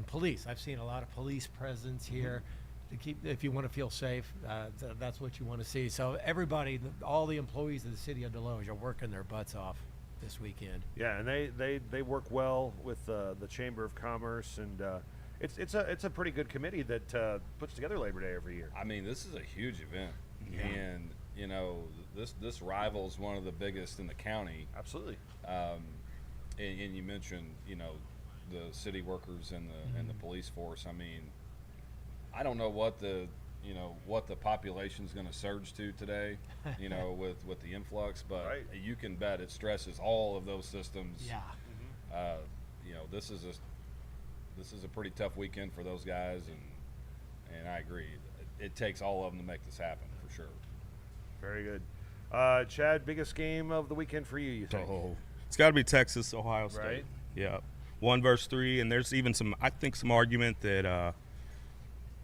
police. I've seen a lot of police presence here to keep. If you want to feel safe, that's what you want to see. So everybody, all the employees of the city of Desloge are working their butts off this weekend. Yeah, and they work well with the Chamber of Commerce, and it's a pretty good committee that puts together Labor Day every year. I mean, this is a huge event, and this rivals one of the biggest in the county. Absolutely. And you mentioned, the city workers and the police force. I mean, I don't know what the population's going to surge to today, with the influx, but you can bet it stresses all of those systems. Yeah. This is a pretty tough weekend for those guys, and I agree. It takes all of them to make this happen for sure. Very good. Chad, biggest game of the weekend for you think? It's got to be Texas, Ohio State. Right. Yeah. 1 versus 3, and there's even some argument that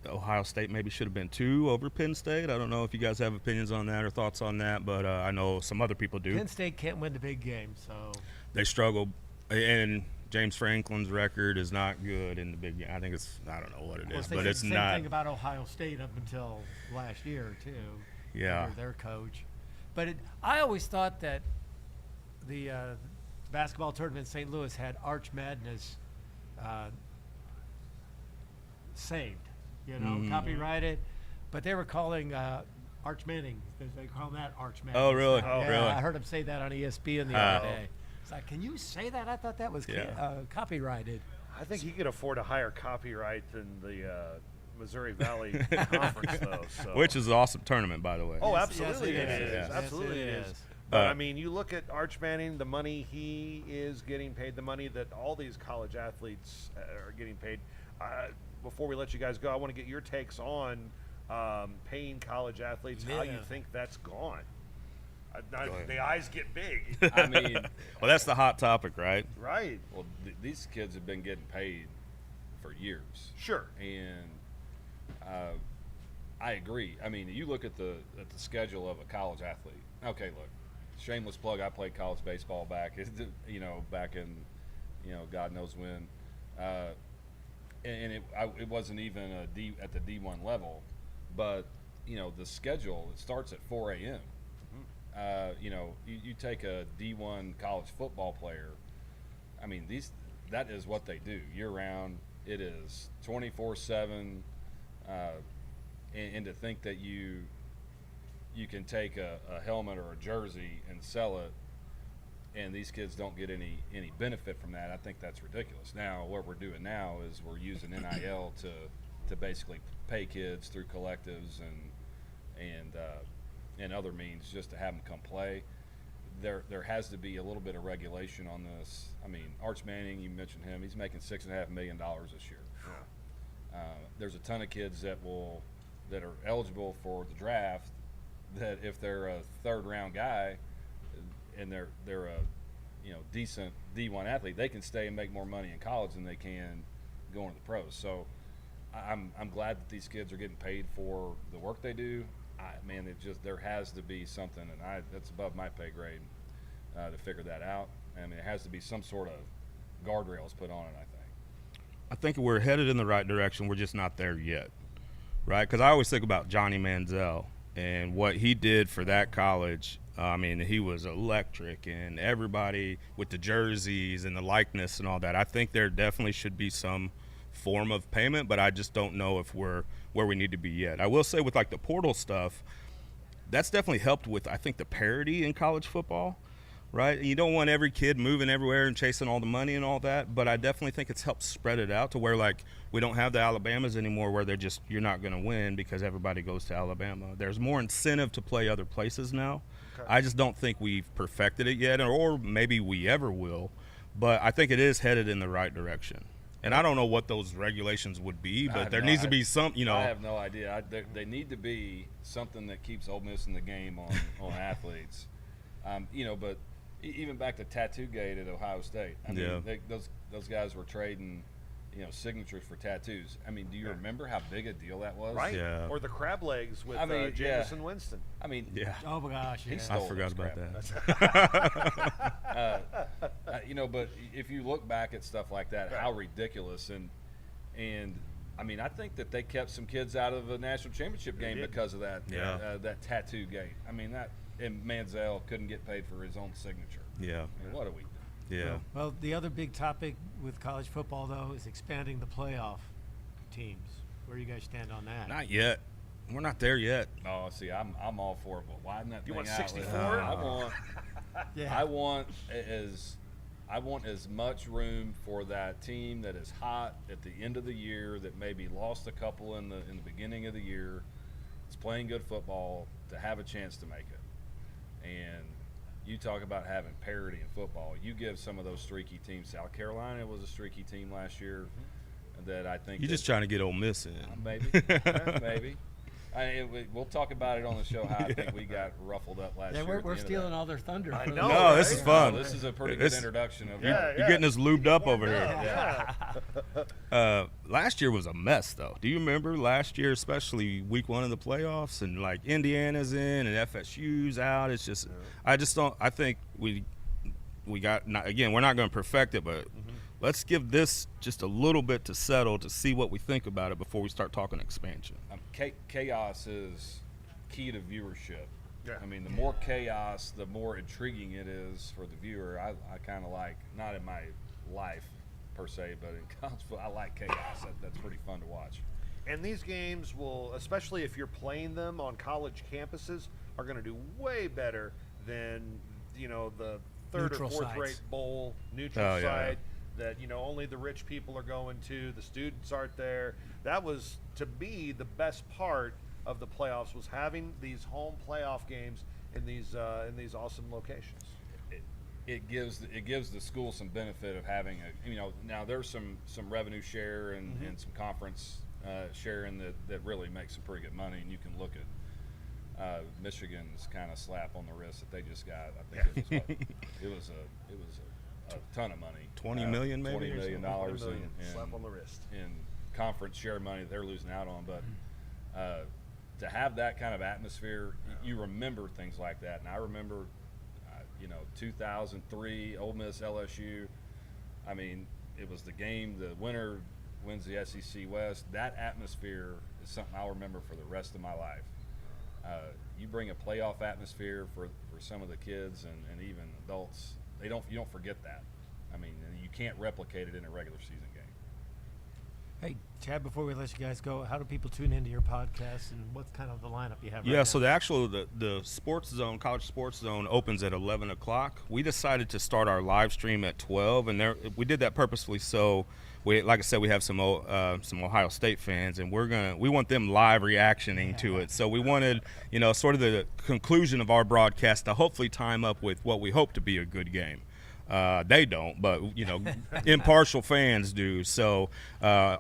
Ohio State maybe should have been 2 over Penn State. I don't know if you guys have opinions on that or thoughts on that, but I know some other people do. Penn State can't win the big game, so they struggle And James Franklin's record is not good in the Big Game. I think I don't know what it is, but it's the not. same thing about Ohio State up until last year, too. Yeah. Under their coach. But I always thought that the basketball tournament in St. Louis had Arch Madness saved, copyrighted. But they were calling Arch Manning. They call that Arch Madness. Oh, really? Yeah, really? I heard him say that on ESPN the other day. It's like, can you say that? I thought that was copyrighted. I think he could afford a higher copyright than the Missouri Valley Conference, though. So. Which is an awesome tournament, by the way. Oh, absolutely yes, it is. Yes, Absolutely it it is. is. But, I mean, you look at Arch Manning, the money he is getting paid, the money that all these college athletes are getting paid. Before we let you guys go, I want to get your takes on paying college athletes, how you think that's gone. The eyes get big. I mean, well, that's the hot topic, right? Right. Well, these kids have been getting paid for years. Sure. And I agree. I mean, you look at the schedule of a college athlete. Okay, look, shameless plug. I played college baseball back in, God knows when, and it wasn't even at the D1 level, but the schedule, it starts at 4 a.m. You take a D1 college football player. I mean, that is what they do year round. It is 24/7, and to think that you can take a helmet or a jersey and sell it, and these kids don't get any benefit from that, I think that's ridiculous. Now, what we're doing now is we're using NIL to basically pay kids through collectives and other means just to have them come play. There has to be a little bit of regulation on this. I mean, Arch Manning, you mentioned him. He's making $6.5 million this year. There's a ton of kids that are eligible for the draft that if they're a third-round guy and they're a decent D1 athlete, they can stay and make more money in college than they can going to the pros. So I'm glad that these kids are getting paid for the work they do. There has to be something, and that's above my pay grade to figure that out. I mean, it has to be some sort of guardrails put on it, I think we're headed in the right direction. We're just not there yet, right? Because I always think about Johnny Manziel and what he did for that college. I mean, he was electric, and everybody with the jerseys and the likeness and all that. I think there definitely should be some form of payment, but I just don't know if we're where we need to be yet. I will say with like the portal stuff, that's definitely helped with, I think, the parity in college football, right? You don't want every kid moving everywhere and chasing all the money and all that, but I definitely think it's helped spread it out to where like we don't have the Alabamas anymore where you're not going to win because everybody goes to Alabama. There's more incentive to play other places now. Okay. I just don't think we've perfected it yet, or maybe we ever will, but I think it is headed in the right direction. And I don't know what those regulations would be, but there needs to be some, I have no idea. They need to be something that keeps Ole Miss in the game on athletes. But even back to Tattoo-Gate at Ohio State. I mean, those guys were trading, signatures for tattoos. I mean, do you remember how big a deal that was? Right. Yeah. Or the crab legs with Jameson Winston. I mean, Oh my gosh, yeah. I forgot about that. But if you look back at stuff like that, how ridiculous and I mean, I think that they kept some kids out of a national championship game because of that. That tattoo gate. I mean, and Manziel couldn't get paid for his own signature. Yeah. I mean, what do we do? Yeah. Well, the other big topic with college football, though, is expanding the playoff teams. Where do you guys stand on that? Not yet. We're not there yet. Oh, see, I'm all for it, but widen that you thing want out. 64? I want as much room for that team that is hot at the end of the year, that maybe lost a couple in the beginning of the year, it's playing good football, to have a chance to make it. And you talk about having parity in football. You give some of those streaky teams. South Carolina was a streaky team last year. That I think you're just trying to get Ole Miss in. Maybe, maybe. We'll talk about it on the show. How I think we got ruffled up last year. We're stealing all their thunder. I know. No, this is fun. This is a pretty good introduction of. You're getting us lubed up over here. Yeah. Last year was a mess, though. Do you remember last year, especially week 1 of the playoffs, and like Indiana's in and FSU's out? It's just, I just don't. I think we got, again, we're not going to perfect it, but let's give this just a little bit to settle to see what we think about it before we start talking expansion. Chaos is key to viewership. Yeah. I mean, the more chaos, the more intriguing it is for the viewer. I kind of like, not in my life per se, but in college football, I like chaos. That's pretty fun to watch. And these games will, especially if you're playing them on college campuses, are going to do way better than, the third Neutral or fourth sites. rate bowl neutral site that, only the rich people are going to. The students aren't there. That was, to me, the best part of the playoffs was having these home playoff games in these awesome locations. It gives the school some benefit of having now there's some revenue share and some conference sharing that really makes some pretty good money, and you can look at Michigan's kind of slap on the wrist that they just got. I think it was a ton of money. $20 million maybe? $20 million in slap on the wrist in conference share money that they're losing out on, but to have that kind of atmosphere, you remember things like that. And I remember 2003 Ole Miss LSU. I mean, it was the game, the winner wins the SEC West. That atmosphere is something I'll remember for the rest of my life. You bring a playoff atmosphere for some of the kids and even adults, you don't forget that. I mean, you can't replicate it in a regular season game. Hey, Chad, before we let you guys go, how do people tune into your podcast, and what's kind of the lineup you have right now? So the sports zone, college sports zone, opens at 11 o'clock. We decided to start our live stream at 12, and we did that purposefully. So like I said, we have some Ohio State fans, and we want them live reactioning to it. So we wanted, sort of the conclusion of our broadcast to hopefully time up with what we hope to be a good game. They don't, but impartial fans do. So the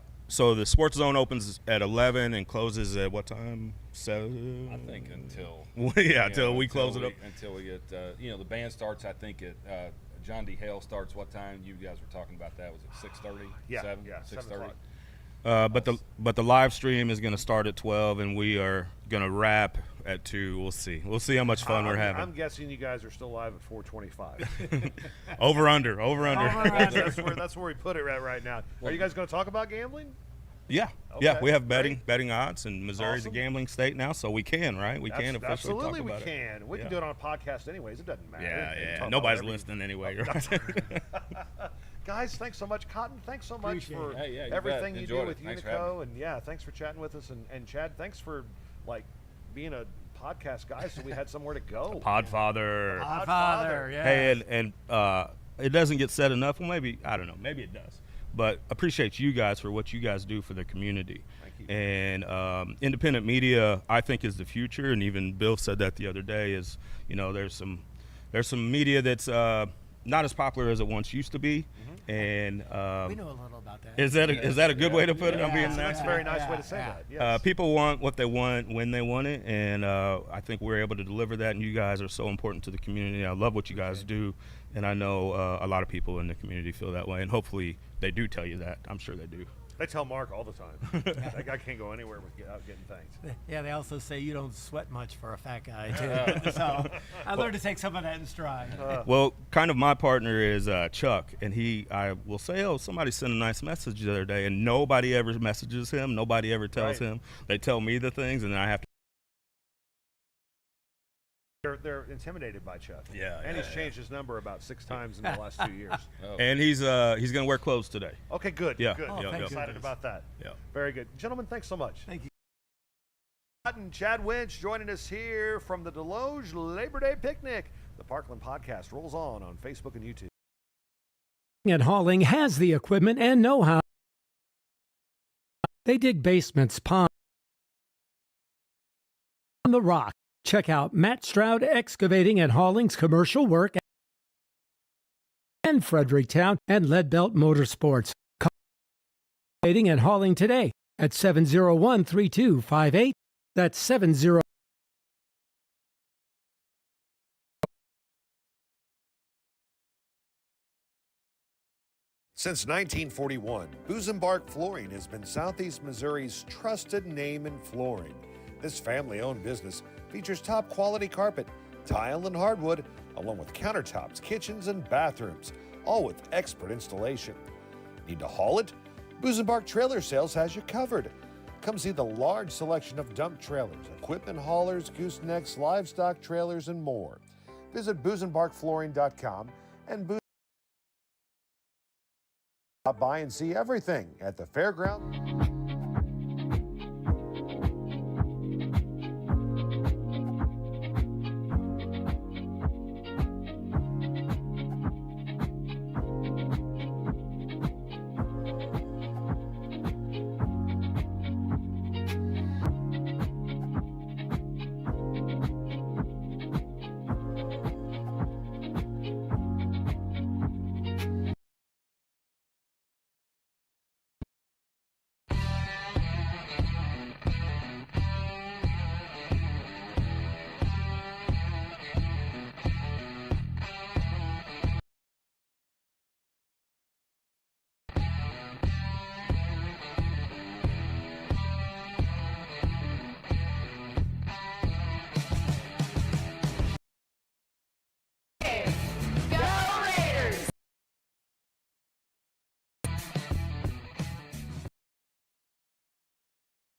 sports zone opens at 11 and closes at what time? 7. I think until until we close it up. Until we get the band starts. I think at John D. Hale starts. What time? You guys were talking about that. Was it 6:30? Yeah, 7? yeah, 6:30. But the live stream is going to start at 12, and we are going to wrap at 2. We'll see how much fun we're having. I'm guessing you guys are still live at 4:25. over under. That's where we put it right now. Are you guys going to talk about gambling? Yeah, Okay, yeah. We have great. betting odds, and Missouri's Awesome. a gambling state now, so we can, right? We can officially Absolutely, talk we about can. We can do it on a podcast anyways. It doesn't matter. We can Yeah. talk about Nobody's every- listening anyway, right? Guys, thanks so much. Cotton, thanks so much Appreciate for it. Hey, yeah, you everything bet. you Enjoyed do it. with Thanks for having Unico. And thanks for chatting with us. And Chad, thanks for being a podcast guy, so we had somewhere to go. Podfather. Podfather, yeah. Hey, and it doesn't get said enough. Well, maybe, I don't know, maybe it does. But appreciate you guys for what you guys do for the community. Thank you. And independent media, I think, is the future. And even Bill said that the other day. Is there's some media that's not as popular as it once used to be. And We know a little about that. is that a good way to put it? I'm being That's nice. a very nice way to say that. Yes. People want what they want when they want it, and I think we're able to deliver that, and you guys are so important to the community. I love what you guys do, and I know a lot of people in the community feel that way, and hopefully they do tell you that. I'm sure they do. They tell Mark all the time. That guy can't go anywhere without getting thanks. Yeah, they also say you don't sweat much for a fat guy, too. So I learned to take some of that in stride. Well, kind of my partner is Chuck, and I will say, somebody sent a nice message the other day, and nobody ever messages him. Nobody ever tells Right. him. They tell me the things, and then I have to. They're intimidated by Chuck. Yeah, And yeah, he's changed his number about 6 times in the last 2 years. Oh. And he's going to wear clothes today. Okay, good. Yeah. Good. Oh, I'm thank excited goodness. about that. Yeah. Very good. Gentlemen, thanks so much. Thank you. And Chad Winch joining us here from the Desloge Labor Day Picnic. The Parkland podcast rolls on Facebook and YouTube. And Hauling has the equipment and know-how. They dig basements, ponds, on the rock. Check out Matt Stroud Excavating and Hauling's commercial work and Fredericktown and Leadbelt Motorsports. Excavating and Hauling today at 701-3258. That's 70. Since 1941, Busenbark Flooring has been Southeast Missouri's trusted name in flooring. This family-owned business features top-quality carpet, tile and hardwood, along with countertops, kitchens, and bathrooms, all with expert installation. Need to haul it? Busenbark Trailer Sales has you covered. Come see the large selection of dump trailers, equipment haulers, goosenecks, livestock trailers, and more. Visit busenbarkflooring.com and stop by and see everything at the fairground.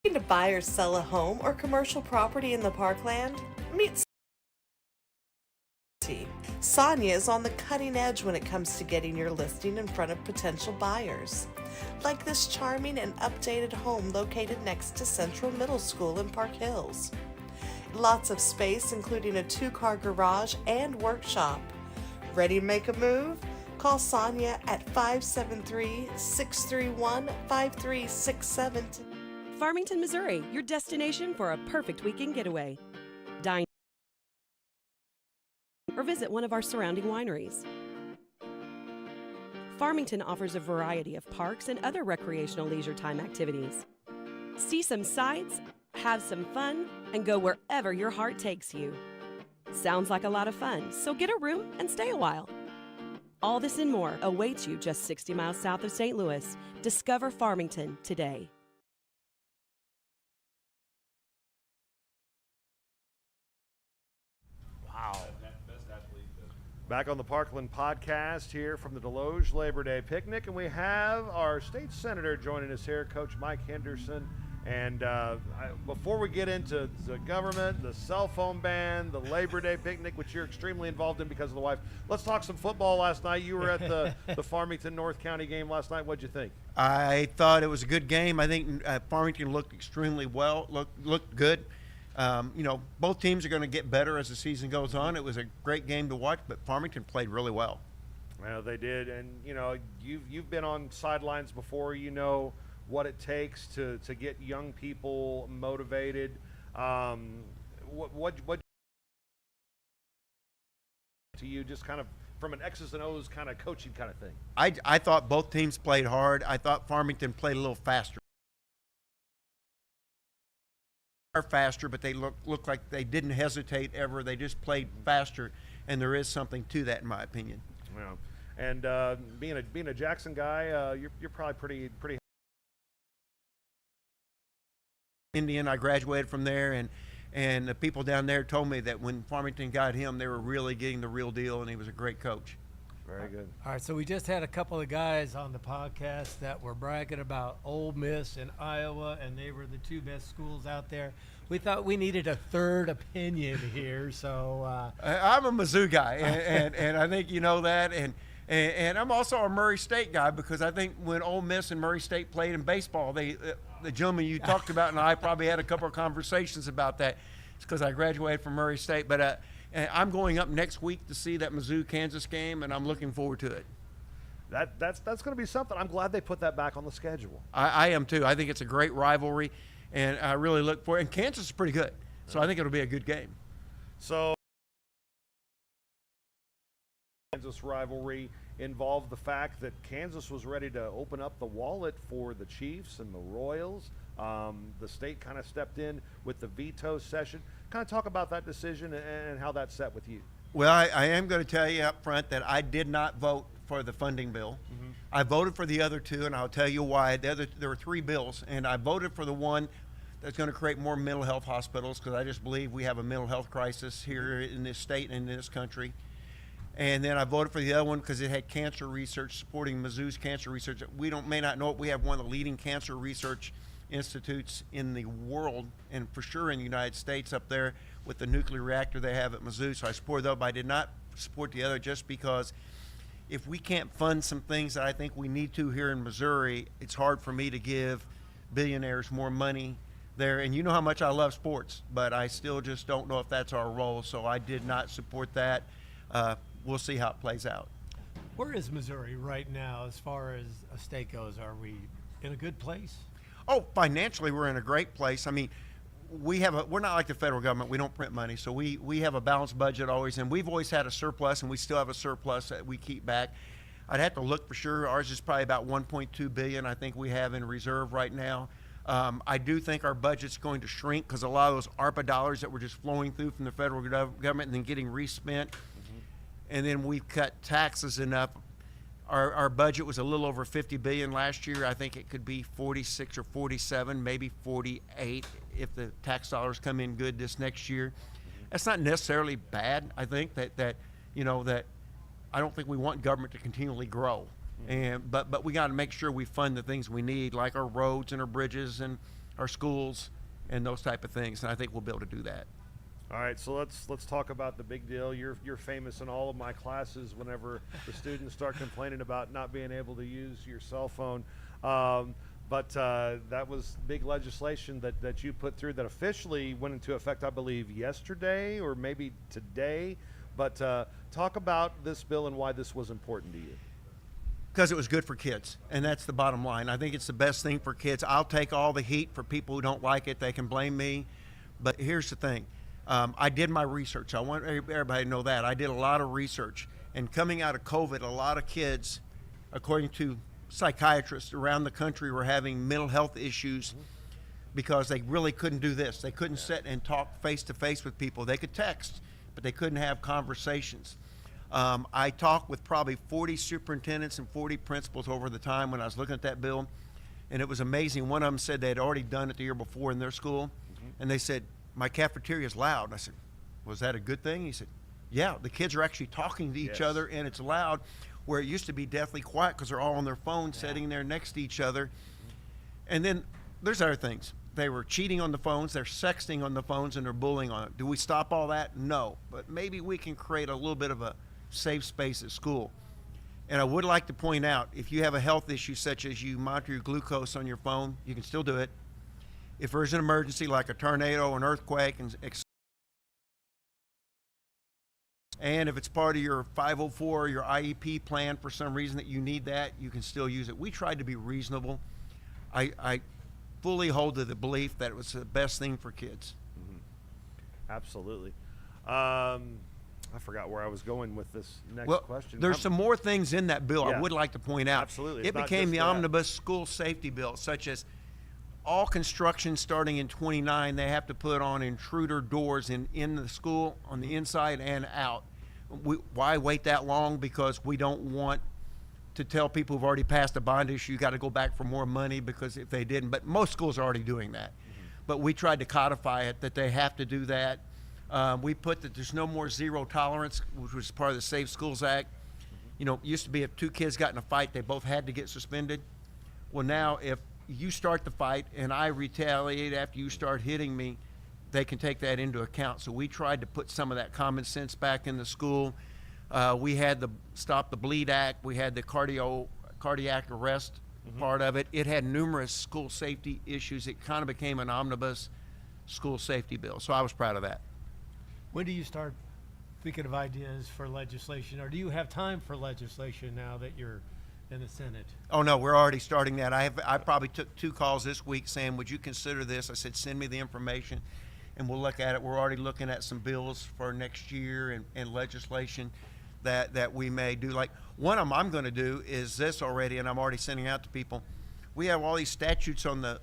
Looking to buy or sell a home or commercial property in the Parkland? Meet Sonia is on the cutting edge when it comes to getting your listing in front of potential buyers. Like this charming and updated home located next to Central Middle School in Park Hills. Lots of space, including a 2-car garage and workshop. Ready to make a move? Call Sonia at 573-631-5367. Farmington, Missouri, your destination for a perfect weekend getaway. Dine or visit one of our surrounding wineries. Farmington offers a variety of parks and other recreational leisure time activities. See some sights, have some fun, and go wherever your heart takes you. Sounds like a lot of fun, so get a room and stay a while. All this and more awaits you just 60 miles south of St. Louis. Discover Farmington today. Back on the Parkland podcast here from the Desloge Labor Day Picnic, and we have our state senator joining us here, Coach Mike Henderson. And before we get into the government, the cell phone ban, the Labor Day Picnic, which you're extremely involved in because of the wife, let's talk some football last night. You were at the Farmington North County game last night. What'd you think? I thought it was a good game. I think Farmington looked extremely well, looked good. Both teams are going to get better as the season goes on. It was a great game to watch, but Farmington played really well. Well, they did, and you've been on sidelines before. You know what it takes to get young people motivated. What to you, just kind of from an X's and O's kind of coaching kind of thing? I thought both teams played hard. I thought Farmington played a little faster, but they looked like they didn't hesitate ever. They just played faster, and there is something to that in my opinion. Yeah, and being a Jackson guy, you're probably pretty Indian. I graduated from there, and the people down there told me that when Farmington got him, they were really getting the real deal, and he was a great coach. Very good. All right, so we just had a couple of guys on the podcast that were bragging about Ole Miss and Iowa, and they were the two best schools out there. We thought we needed a third opinion here, so I'm a Mizzou guy, and I think you know that, and I'm also a Murray State guy because I think when Ole Miss and Murray State played in baseball, the gentleman you talked about and I probably had a couple of conversations about that. It's because I graduated from Murray State, but I'm going up next week to see that Mizzou-Kansas game, and I'm looking forward to it. That's going to be something. I'm glad they put that back on the schedule. I am too. I think it's a great rivalry, and I really look for it. And Kansas is pretty good, so I think it'll be a good game. So Kansas rivalry involved the fact that Kansas was ready to open up the wallet for the Chiefs and the Royals. The state kind of stepped in with the veto session. Kind of talk about that decision and how that set with you. Well, I am going to tell you up front that I did not vote for the funding bill. Mm-hmm. I voted for the other two, and I'll tell you why. There were three bills, and I voted for the one that's going to create more mental health hospitals, because I just believe we have a mental health crisis here in this state and in this country. And then I voted for the other one because it had cancer research, supporting Mizzou's cancer research. We may not know it. We have one of the leading cancer research institutes in the world, and for sure in the United States, up there with the nuclear reactor they have at Mizzou. So I supported that, but I did not support the other, just because if we can't fund some things that I think we need to here in Missouri, it's hard for me to give billionaires more money there. And you know how much I love sports, but I still just don't know if that's our role. So I did not support that. We'll see how it plays out. Where is Missouri right now as far as a state goes? Are we in a good place? Oh, financially, we're in a great place. I mean, we're not like the federal government. We don't print money. So we have a balanced budget always, and we've always had a surplus, and we still have a surplus that we keep back. I'd have to look for sure. Ours is probably about $1.2 billion, I think we have in reserve right now. I do think our budget's going to shrink because a lot of those ARPA dollars that were just flowing through from the federal government and then getting respent, and then we've cut taxes enough. Our budget was a little over $50 billion last year. I think it could be 46 or 47, maybe 48 if the tax dollars come in good this next year. That's not necessarily bad. I think that I don't think we want government to continually grow, but we got to make sure we fund the things we need, like our roads and our bridges and our schools and those type of things. And I think we'll be able to do that. All right, so let's talk about the big deal. You're famous in all of my classes whenever the students start complaining about not being able to use your cell phone. But that was big legislation that you put through that officially went into effect, I believe, yesterday or maybe today. But talk about this bill and why this was important to you. Because it was good for kids, and that's the bottom line. I think it's the best thing for kids. I'll take all the heat for people who don't like it. They can blame me. But here's the thing. I did my research. I want everybody to know that. I did a lot of research. And coming out of COVID, a lot of kids, according to psychiatrists around the country, were having mental health issues because they really couldn't do this. They couldn't sit and talk face-to-face with people. They could text, but they couldn't have conversations. I talked with probably 40 superintendents and 40 principals over the time when I was looking at that bill, and it was amazing. One of them said they had already done it the year before in their school, and they said, my cafeteria is loud. And I said, was that a good thing? He said, yeah, the kids are actually talking to each other, and it's loud, where it used to be deathly quiet because they're all on their phones sitting there next to each other. And then there's other things. They were cheating on the phones, they're sexting on the phones, and they're bullying on it. Do we stop all that? No. But maybe we can create a little bit of a safe space at school. And I would like to point out, if you have a health issue such as you monitor your glucose on your phone, you can still do it. If there's an emergency like a tornado, an earthquake, and if it's part of your 504 or your IEP plan for some reason that you need that, you can still use it. We tried to be reasonable. I fully hold to the belief that it was the best thing for kids. Absolutely. I forgot where I was going with this next question. There's some more things in that bill I would like to point out. Absolutely. It became the omnibus school safety bill, such as all construction starting in 29, they have to put on intruder doors in the school on the inside and out. Why wait that long? Because we don't want to tell people who've already passed a bond issue, you got to go back for more money, because if they didn't, but most schools are already doing that. But we tried to codify it that they have to do that. We put that there's no more zero tolerance, which was part of the Safe Schools Act. You know, it used to be if two kids got in a fight, they both had to get suspended. Well, now if you start the fight and I retaliate after you start hitting me, they can take that into account. So we tried to put some of that common sense back in the school. We had the Stop the Bleed Act. We had the cardiac arrest part of it. It had numerous school safety issues. It kind of became an omnibus school safety bill. So I was proud of that. When do you start thinking of ideas for legislation, or do you have time for legislation now that you're in the Senate? Oh no, we're already starting that. I probably took 2 calls this week saying, would you consider this? I said, send me the information and we'll look at it. We're already looking at some bills for next year and legislation that we may do. Like one of them I'm going to do is this already, and I'm already sending out to people. We have all these statutes on the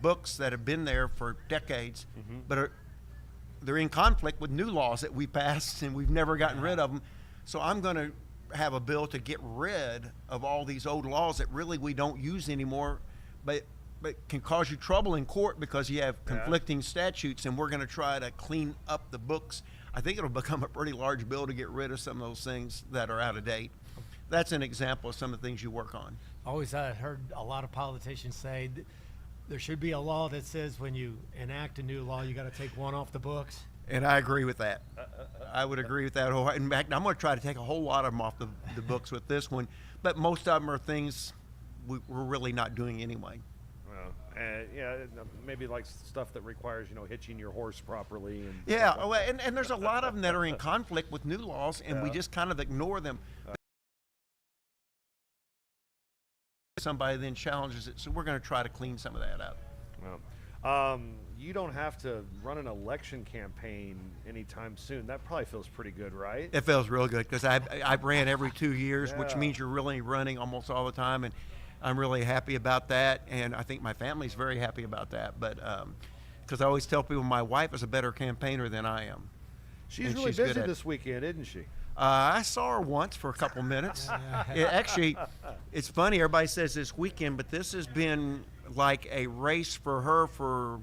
books that have been there for decades, but they're in conflict with new laws that we passed, and we've never gotten rid of them. So I'm going to have a bill to get rid of all these old laws that really we don't use anymore, but can cause you trouble in court because you have conflicting statutes, and we're going to try to clean up the books. I think it'll become a pretty large bill to get rid of some of those things that are out of date. That's an example of some of the things you work on. Always heard a lot of politicians say there should be a law that says when you enact a new law, you got to take one off the books. And I agree with that. I would agree with that. In fact, I'm going to try to take a whole lot of them off the books with this one. But most of them are things we're really not doing anyway. Well, maybe like stuff that requires, hitching your horse properly. And and there's a lot of them that are in conflict with new laws, and we just kind of ignore them. Somebody then challenges it, so we're going to try to clean some of that up. Well, you don't have to run an election campaign anytime soon. That probably feels pretty good, right? It feels real good because I've ran every 2 years, which means you're really running almost all the time, and I'm really happy about that, and I think my family's very happy about that. But because I always tell people my wife is a better campaigner than I am. She's really busy this weekend, isn't she? I saw her once for a couple minutes. Actually, it's funny. Everybody says this weekend, but this has been like a race for her for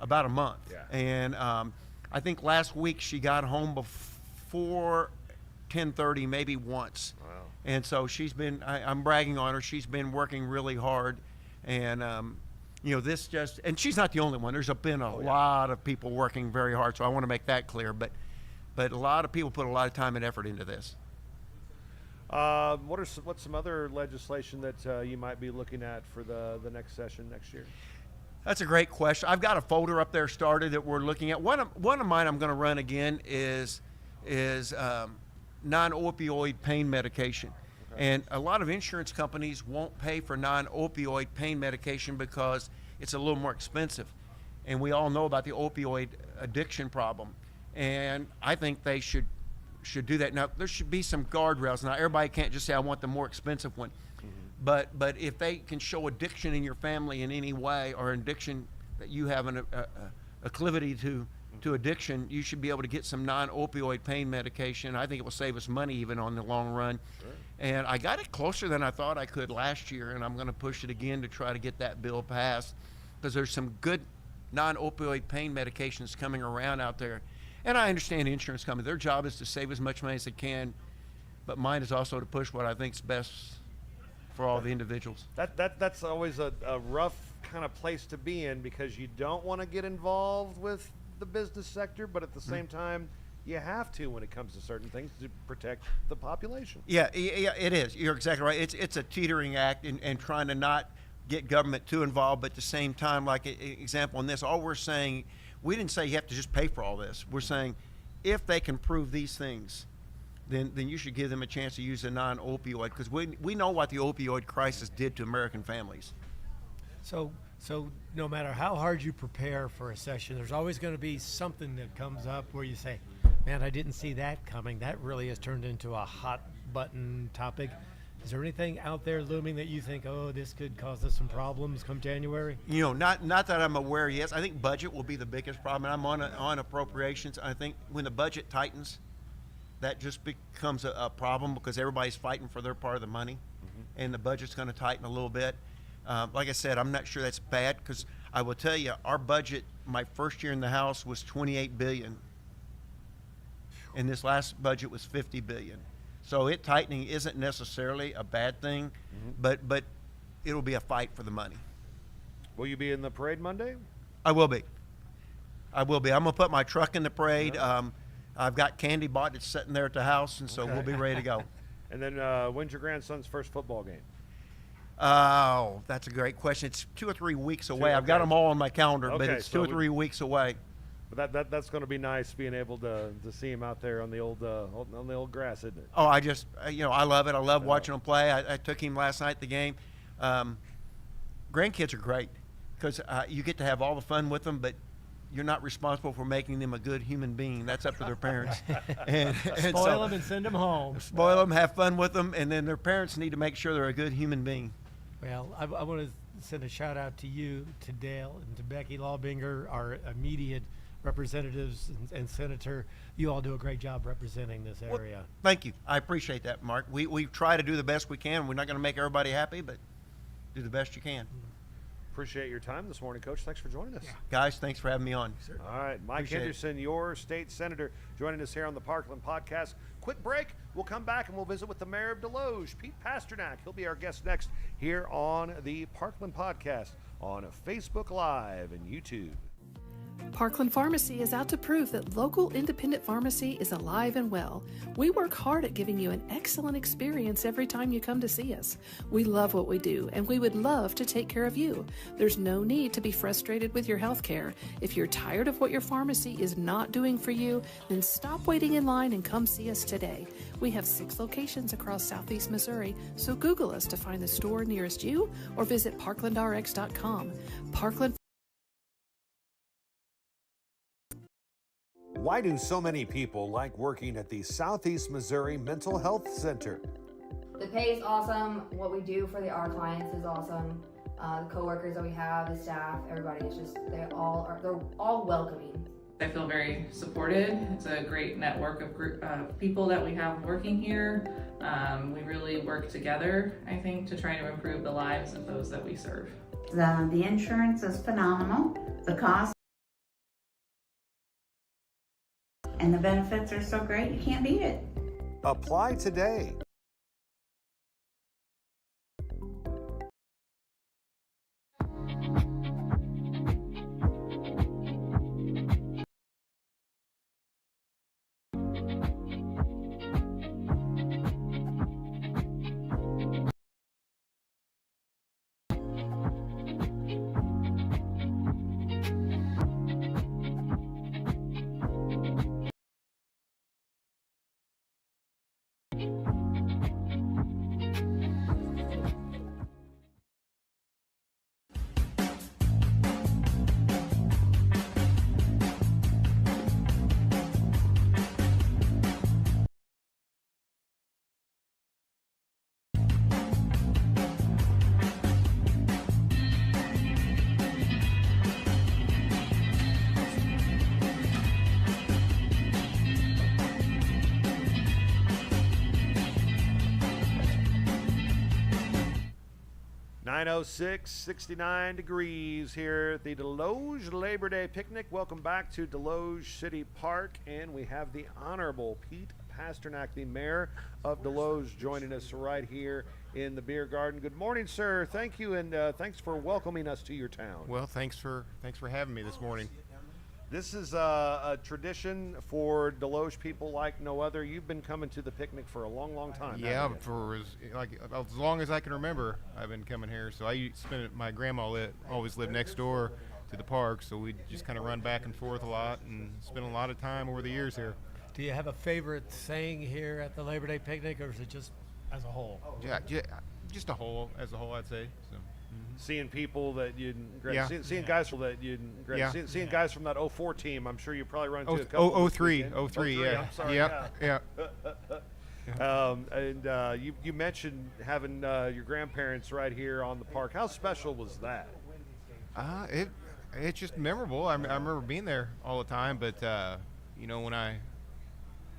about a month. Yeah. And I think last week she got home before 10:30, maybe once. Wow. And so she's been, I'm bragging on her, she's been working really hard. And, this and she's not the only one. There's been a lot of people working very hard, so I want to make that clear. But a lot of people put a lot of time and effort into this. What's some other legislation that you might be looking at for the next session next year? That's a great question. I've got a folder up there started that we're looking at. One of mine I'm going to run again is non-opioid pain medication. Okay. And a lot of insurance companies won't pay for non-opioid pain medication because it's a little more expensive. And we all know about the opioid addiction problem. And I think they should do that. Now, there should be some guardrails. Now, everybody can't just say, I want the more expensive one. Mm-hmm. But if they can show addiction in your family in any way, or addiction that you have an acclivity to addiction, you should be able to get some non-opioid pain medication. I think it will save us money even on the long run. Sure. And I got it closer than I thought I could last year, and I'm going to push it again to try to get that bill passed, because there's some good non-opioid pain medications coming around out there. And I understand the insurance company, their job is to save as much money as they can, but mine is also to push what I think is best for all the individuals. That's always a rough kind of place to be in, because you don't want to get involved with the business sector, but at the same time, you have to when it comes to certain things to protect the population. Yeah, it is. You're exactly right. It's a teetering act, and trying to not get government too involved, but at the same time, like an example in this, all we're saying, we didn't say you have to just pay for all this. We're saying if they can prove these things, then you should give them a chance to use a non-opioid, because we know what the opioid crisis did to American families. So no matter how hard you prepare for a session, there's always going to be something that comes up where you say, man, I didn't see that coming. That really has turned into a hot button topic. Is there anything out there looming that you think, oh, this could cause us some problems come January? Not that I'm aware. Yes, I think budget will be the biggest problem. I'm on appropriations. I think when the budget tightens, that just becomes a problem, because everybody's fighting for their part of the money, and the budget's going to tighten a little bit. Like I said, I'm not sure that's bad, because I will tell you, our budget, my first year in the House, was $28 billion, and this last budget was $50 billion. So it tightening isn't necessarily a bad thing, but it'll be a fight for the money. Will you be in the parade Monday? I will be. I'm going to put my truck in the parade. I've got candy bought that's sitting there at the house, and so we'll be ready to go. And then when's your grandson's first football game? Oh, that's a great question. It's 2 or 3 weeks away. I've got them all on my calendar, but it's 2 or 3 weeks away. But that's going to be nice, being able to see him out there on the old grass, isn't it? Oh, I just I love it. I love watching him play. I took him last night at the game. Grandkids are great, because you get to have all the fun with them, but you're not responsible for making them a good human being. That's up to their parents. and spoil them and send them home. Spoil them, have fun with them, and then their parents need to make sure they're a good human being. Well, I want to send a shout out to you, to Dale, and to Becky Lawbinger, our immediate representatives and senator. You all do a great job representing this area. Well, thank you. I appreciate that, Mark. We try to do the best we can. We're not going to make everybody happy, but do the best you can. Appreciate your time this morning, Coach. Thanks for joining us. Guys, thanks for having me on. All right, Mike Appreciate it. Henderson, your state senator, joining us here on the Parkland podcast. Quick break. We'll come back and we'll visit with the mayor of Desloge, Pete Pasternak. He'll be our guest next here on the Parkland podcast on Facebook Live and YouTube. Parkland Pharmacy is out to prove that local independent pharmacy is alive and well. We work hard at giving you an excellent experience every time you come to see us. We love what we do, and we would love to take care of you. There's no need to be frustrated with your health care. If you're tired of what your pharmacy is not doing for you, then stop waiting in line and come see us today. We have 6 locations across Southeast Missouri, so Google us to find the store nearest you or visit parklandrx.com. Parkland. Why do so many people like working at the Southeast Missouri Mental Health Center? The pay is awesome. What we do for our clients is awesome. The coworkers that we have, the staff, everybody is just, they're all welcoming. I feel very supported. It's a great network of people that we have working here. We really work together, I think, to try to improve the lives of those that we serve. The insurance is phenomenal. The cost and the benefits are so great, you can't beat it. Apply today. .906, 69 degrees here at the Desloge Labor Day Picnic. Welcome back to Desloge City Park, and we have the Honorable Pete Pasternak, the mayor of Desloge, joining us right here in the beer garden. Good morning, sir. Thank you, and thanks for welcoming us to your town. Well, thanks for having me this morning. This is a tradition for Desloge people like no other. You've been coming to the picnic for a long, long time. Yeah, for as long as I can remember, I've been coming here. So my grandma always lived next door to the park, so we just kind of run back and forth a lot and spend a lot of time over the years here. Do you have a favorite saying here at the Labor Day picnic, or is it just as a whole? Yeah, just as a whole, I'd say. So. Seeing people that you, yeah. seeing guys from that you, yeah. seeing guys from that 04 team. I'm sure you probably run into a couple. 03, yeah. I'm sorry, yeah. You mentioned having your grandparents right here on the park. How special was that? It's just memorable. I remember being there all the time, but when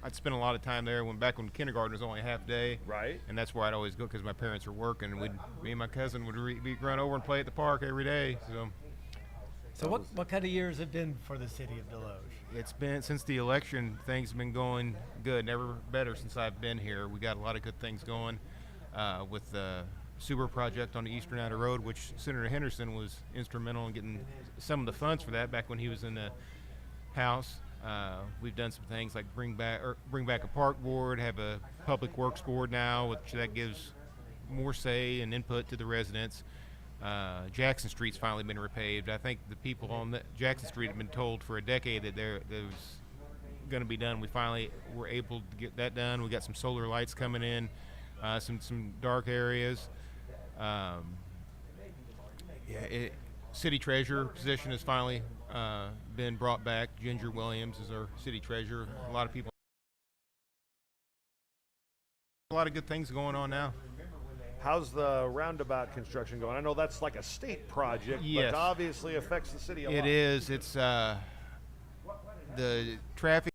I'd spend a lot of time there back when kindergarten was only a half day. Right. And that's where I'd always go because my parents were working. And me and my cousin would run over and play at the park every day. So what kind of years have been for the city of Desloge? It's been, since the election, things have been going good, never better since I've been here. We got a lot of good things going with the sewer project on the Eastern Outer Road, which Senator Henderson was instrumental in getting some of the funds for that back when he was in the House. We've done some things like bring back a park board, have a public works board now, which that gives more say and input to the residents. Jackson Street's finally been repaved. I think the people on Jackson Street have been told for a decade that there was going to be done. We finally were able to get that done. We got some solar lights coming in, some dark areas. City treasurer position has finally been brought back. Ginger Williams is our city treasurer. A lot of good things going on now. How's the roundabout construction going? I know that's like a state project, yes, but obviously affects the city a lot. It is. It's the traffic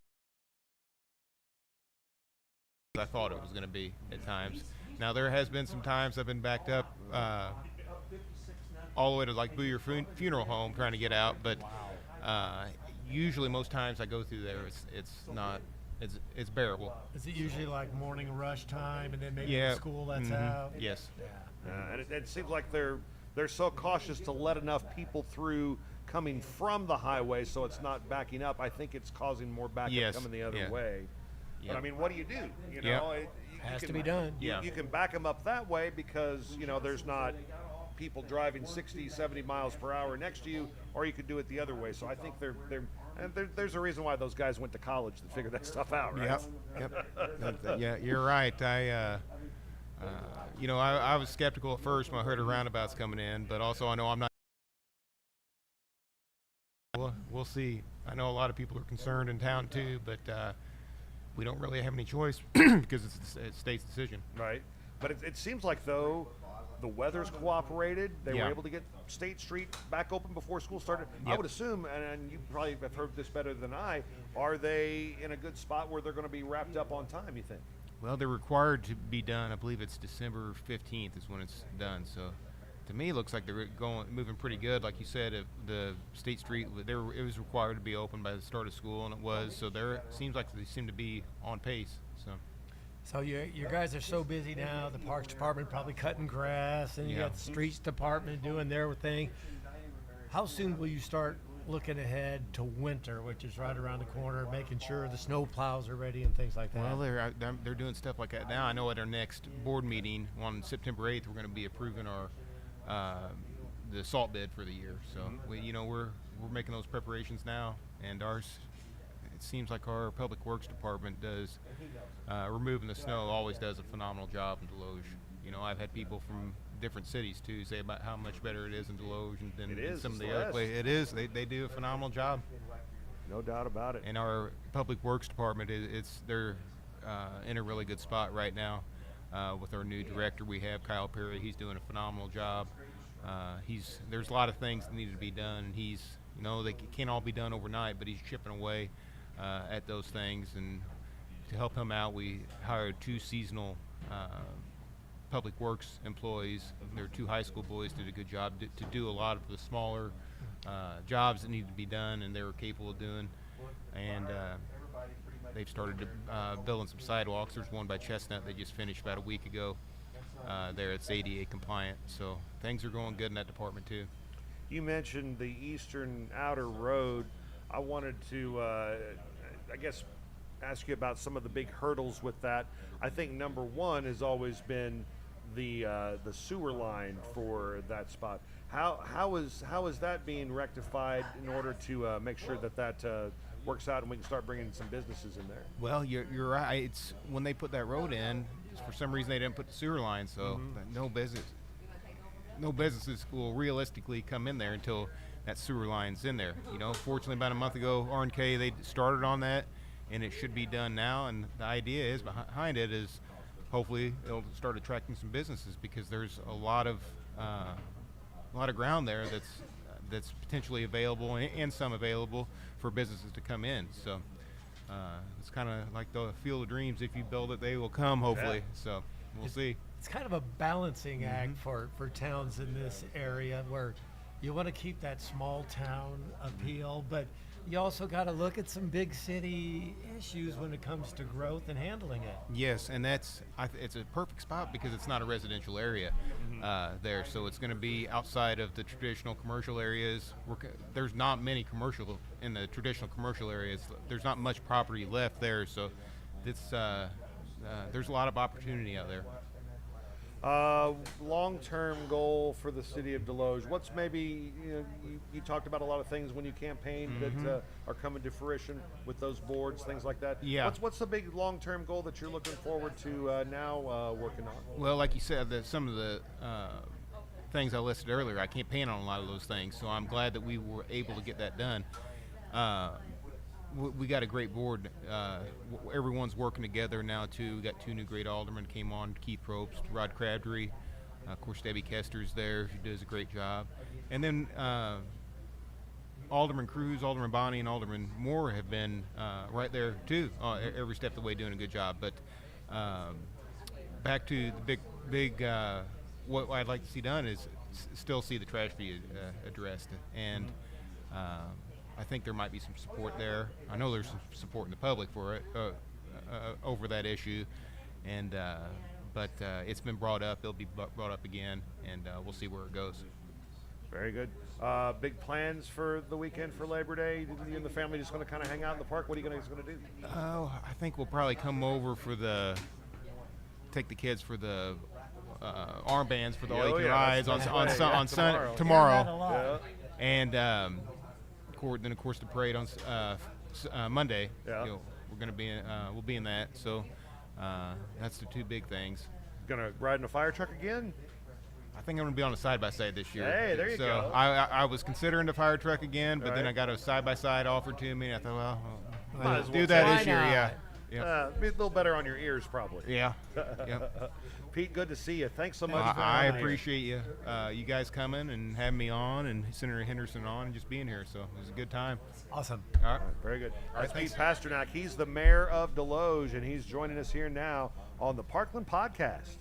I thought it was going to be at times. Now there has been some times I've been backed up all the way to like Booyer Funeral Home trying to get out. But usually most times I go through there, it's not. It's bearable. Is it usually like morning rush time, and then maybe Yeah. the school lets out? Yes. And it seems like they're so cautious to let enough people through coming from the highway so it's not backing up. I think it's causing more backup Yes. coming the other Yeah. way. Yeah. But I mean, what do? You Yeah. know, Has to be done. You can back them up that way because there's not people driving 60, 70 miles per hour next to you, or you could do it the other way. So I think there's a reason why those guys went to college to figure that stuff out, right? Yep. Yeah, you're right. I was skeptical at first when I heard of roundabouts coming in, but also I know I'm not. We'll see. I know a lot of people are concerned in town too, but we don't really have any choice because it's the state's decision. Right. But it seems like, though, the weather's cooperated. They were able to get State Street back open before school started. Yep. I would assume, and you probably have heard this better than I, are they in a good spot where they're going to be wrapped up on time, you think? Well, they're required to be done. I believe it's December 15th is when it's done. So to me, it looks like they're moving pretty good. Like you said, the State Street, it was required to be open by the start of school, and it was. So it seems like they seem to be on pace. So your guys are so busy now. The Parks Department probably cutting grass, and you got the Streets Department doing their thing. How soon will you start looking ahead to winter, which is right around the corner, making sure the snow plows are ready and things like that? Well, they're doing stuff like that now. I know at our next board meeting on September 8th, we're going to be approving our the salt bid for the year. So we're making those preparations now, and it seems like our Public Works Department does removing the snow always does a phenomenal job in Desloge. I've had people from different cities too say about how much better it is in Desloge than some of the other places. It is. They do a phenomenal job. No doubt about it. And our Public Works Department, they're in a really good spot right now with our new director we have, Kyle Perry. He's doing a phenomenal job. There's a lot of things that need to be done. They can't all be done overnight, but he's chipping away at those things. And to help him out, we hired 2 seasonal Public Works employees. They're 2 high school boys, did a good job to do a lot of the smaller jobs that need to be done, and they were capable of doing. And they've started building some sidewalks. There's one by Chestnut they just finished about a week ago. There, it's ADA compliant, so things are going good in that department too. You mentioned the Eastern Outer Road. I wanted to, ask you about some of the big hurdles with that. I think number one has always been the sewer line for that spot. How is that being rectified in order to make sure that works out and we can start bringing some businesses in there? Well, you're right. It's when they put that road in, for some reason they didn't put the sewer line, so no businesses will realistically come in there until that sewer line's in there. Fortunately, about a month ago, R&K, they started on that, and it should be done now. And the idea is behind it is hopefully it'll start attracting some businesses because there's a lot of ground there that's potentially available and some available for businesses to come in. So it's kind of like the Field of Dreams. If you build it, they will come, hopefully. Yeah. So we'll see. It's kind of a balancing act for towns in this area where you want to keep that small town appeal, but you also got to look at some big city issues when it comes to growth and handling it. Yes, and it's a perfect spot because it's not a residential area there, so it's going to be outside of the traditional commercial areas. There's not many commercial in the traditional commercial areas. There's not much property left there, so there's a lot of opportunity out there. Long-term goal for the city of Desloge. What's maybe, you talked about a lot of things when you campaigned that are coming to fruition with those boards, things like that. Yeah. What's the big long-term goal that you're looking forward to now working on? Well, like you said, some of the things I listed earlier, I campaigned on a lot of those things, so I'm glad that we were able to get that done. We got a great board. Everyone's working together now too. We got 2 new great aldermen came on: Keith Probst, Rod Crabtree. Of course, Debbie Kester's there. She does a great job. And then Alderman Cruz, Alderman Bonney, and Alderman Moore have been right there too, every step of the way, doing a good job. But back to the big what I'd like to see done is still see the trash be addressed. And I think there might be some support there. I know there's some support in the public for it over that issue, and but it's been brought up. It'll be brought up again, and we'll see where it goes. Very good. Big plans for the weekend for Labor Day? You and the family just going to kind of hang out in the park? What are you guys going to do? Oh, I think we'll probably come over for take the kids for the armbands for the all you can rides on tomorrow. Yeah. And then of course the parade on Monday. Yeah. We're going to be we'll be in that. So that's the two big things. Going to ride in a fire truck again? I think I'm going to be on a side-by-side this year. Hey, there you go. I was considering the fire truck again, but then Right. I got a side-by-side offered to me, and I thought, well, Might as do well that try. this year, yeah. Be a little better on your ears, probably. Yeah. Yep. Pete, good to see you. Thanks so much. I appreciate you guys coming and having me on, and Senator Henderson on, and just being here. So it was a good time. Awesome. All right. Very good. All right, That's Pete thanks. Pasternak. He's the mayor of Desloge, and he's joining us here now on the Parkland Podcast.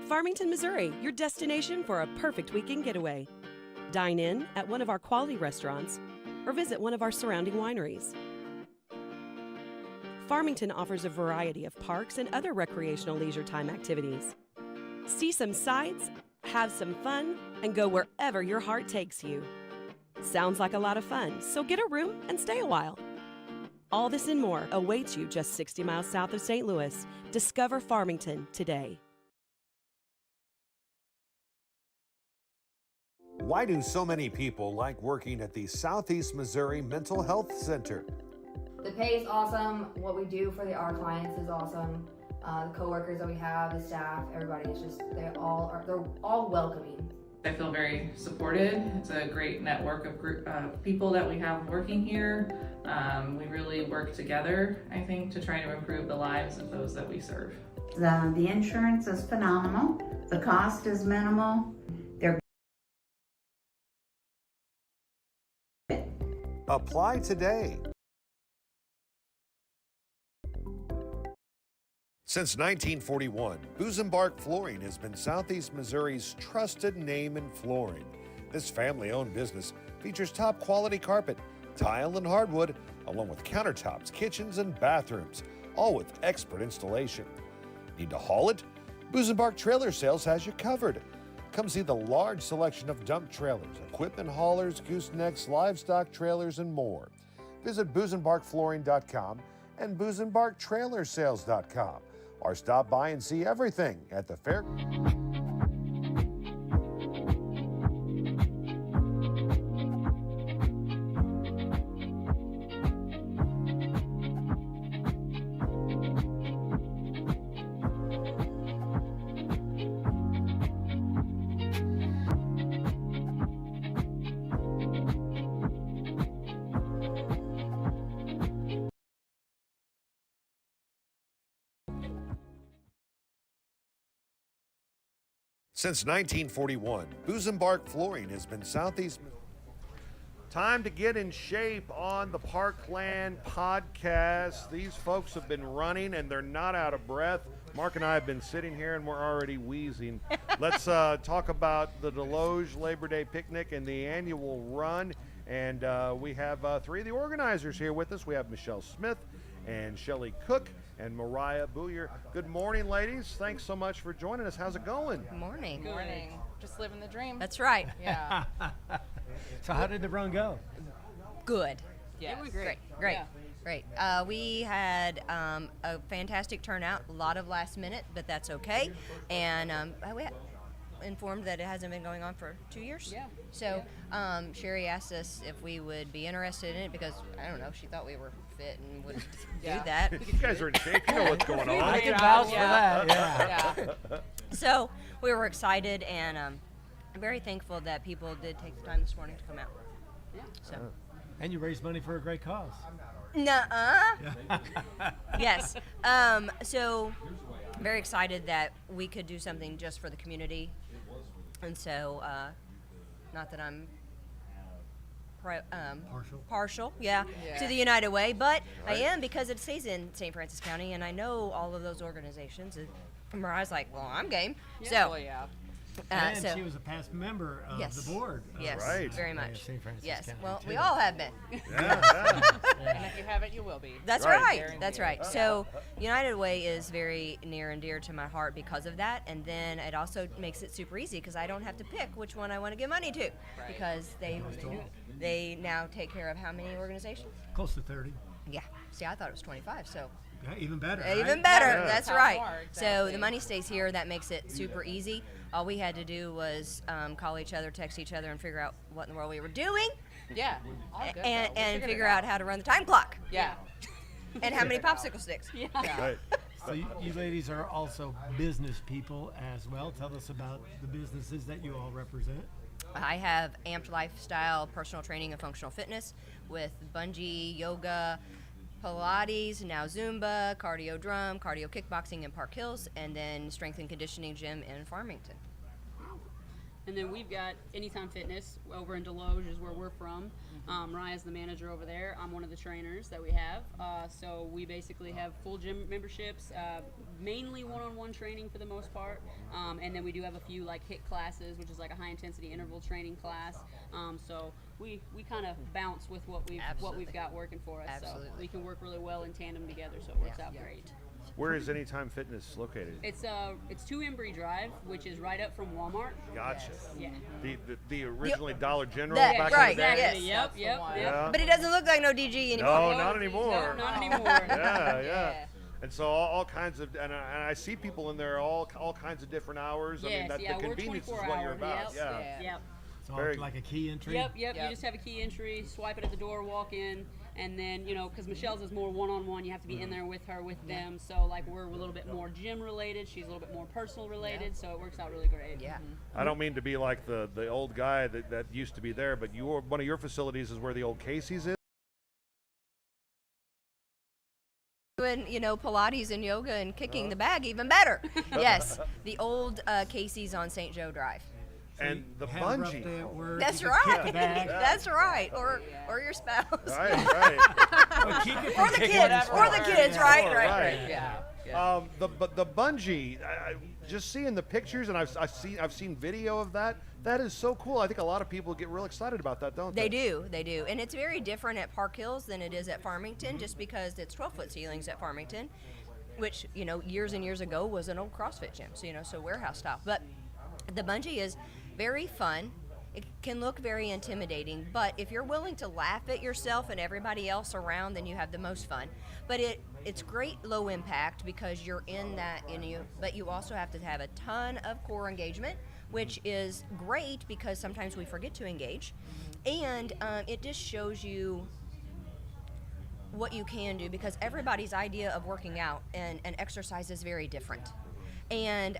Farmington, Missouri, your destination for a perfect weekend getaway. Dine in at one of our quality restaurants or visit one of our surrounding wineries. Farmington offers a variety of parks and other recreational leisure time activities. See some sights, have some fun, and go wherever your heart takes you. Sounds like a lot of fun, so get a room and stay a while. All this and more awaits you just 60 miles south of St. Louis. Discover Farmington today. Why do so many people like working at the Southeast Missouri Mental Health Center? The pay is awesome. What we do for our clients is awesome. The coworkers that we have, the staff, everybody, it's just, they're all welcoming. I feel very supported. It's a great network of people that we have working here. We really work together, I think, to try to improve the lives of those that we serve. The insurance is phenomenal. The cost is minimal. They're Apply today. Since 1941, Busenbark Flooring has been Southeast Missouri's trusted name in flooring. This family-owned business features top quality carpet, tile, and hardwood, along with countertops, kitchens, and bathrooms, all with expert installation. Need to haul it? Busenbark Trailer Sales has you covered. Come see the large selection of dump trailers, equipment haulers, goosenecks, livestock trailers, and more. Visit busenbarkflooring.com and busenbarktrailersales.com, or stop by and see everything at the fair. Since 1941, Busenbark Flooring has been Southeast. Time to get in shape on the Parkland Podcast. These folks have been running and they're not out of breath. Mark and I have been sitting here and we're already wheezing. Let's talk about the Desloge Labor Day Picnic and the annual run. And we have three of the organizers here with us. We have Michelle Smith and Chelley Cook and Mariah Booyer. Good morning, ladies. Thanks so much for joining us. How's it going? Good morning. Good morning. Just living the dream. That's right. Yeah. So how did the run go? Good. Yes. It was great. Great. Yeah. Great. We had a fantastic turnout, a lot of last minute, but that's okay. And we informed that it hasn't been going on for 2 years. Yeah. So Sherry asked us if we would be interested in it because, I don't know, she thought we were fit and would do that. You guys are in shape. You know what's going on. I can vouch for that. Yeah. So we were excited, and I'm very thankful that people did take the time this morning to come out. Yeah. So. And you raised money for a great cause. Nuh-uh. Yes. So very excited that we could do something just for the community. And so, not that I'm partial, yeah, to the United Way, but I am because it stays in St. Francis County, and I know all of those organizations. And Mariah's like, well, I'm game. Yeah, so, well, yeah. And so she was a past member of yes, the board. Yes, very much. St. Francis yes, County, well, too. we all have been. And if you haven't, you will be. That's right. That's right. So United Way is very near and dear to my heart because of that, and then it also makes it super easy because I don't have to pick which one I want to give money to, because they now take care of how many organizations? Close to 30. Yeah. See, I thought it was 25. So. Yeah, even better. Even right? better. Yeah. That's right. So the money stays here. That makes it super easy. All we had to do was call each other, text each other, and figure out what in the world we were doing. Yeah. All good, and figure out how to run the time clock. Yeah. And how many popsicle sticks. Yeah. Right. So you ladies are also business people as well. Tell us about the businesses that you all represent. I have Amped Lifestyle Personal Training and Functional Fitness with bungee, yoga, Pilates, now Zumba, cardio drum, cardio kickboxing in Park Hills, and then strength and conditioning gym in Farmington. And then we've got Anytime Fitness over in Desloge is where we're from. Mariah's the manager over there. I'm one of the trainers that we have. So we basically have full gym memberships, mainly one-on-one training for the most part. And then we do have a few like HIIT classes, which is like a high-intensity interval training class. So we kind of bounce with what we've got working for us. Absolutely. So we can work really well in tandem together. So it works out great. Where is Anytime Fitness located? It's 2 Embry Drive, which is right up from Walmart. Gotcha. Yeah. The originally Dollar General That- back right, in the day? yes. Yep. Yeah. But it doesn't look like no DG anymore. No, not anymore. No, not anymore. Yeah. And so all kinds of, and I see people in there all kinds of different hours. I mean, Yes, the we're convenience is 24 what you're hours. about. Yep. Yep. So Very- like a key entry. Yep. You just have a key entry, swipe it at the door, walk in, and then, because Michelle's is more one-on-one, you have to be in there with her, with them. So, like, we're a little bit more gym-related. She's a little bit more personal-related, so it works out really great. Yeah. I don't mean to be like the old guy that used to be there, but one of your facilities is where the old Casey's is. Doing, Pilates and yoga and kicking the bag, even better. Yes, the old Casey's on St. Joe Drive. And the Have her up bungee. there at work, That's you can kick right. the bag. That's right. Or your spouse. Right. Or keep it Or from the kicking kids. the Or the kids. Right. Yeah. The bungee. Just seeing the pictures, and I've seen video of that. That is so cool. I think a lot of people get real excited about that, don't they? They do. And it's very different at Park Hills than it is at Farmington, just because it's 12-foot ceilings at Farmington, which, years and years ago was an old CrossFit gym, so warehouse style. But the bungee is very fun. It can look very intimidating, but if you're willing to laugh at yourself and everybody else around, then you have the most fun. But it's great low impact because you're in that but you also have to have a ton of core engagement, which is great because sometimes we forget to engage. And it just shows you what you can do, because everybody's idea of working out and exercise is very different. And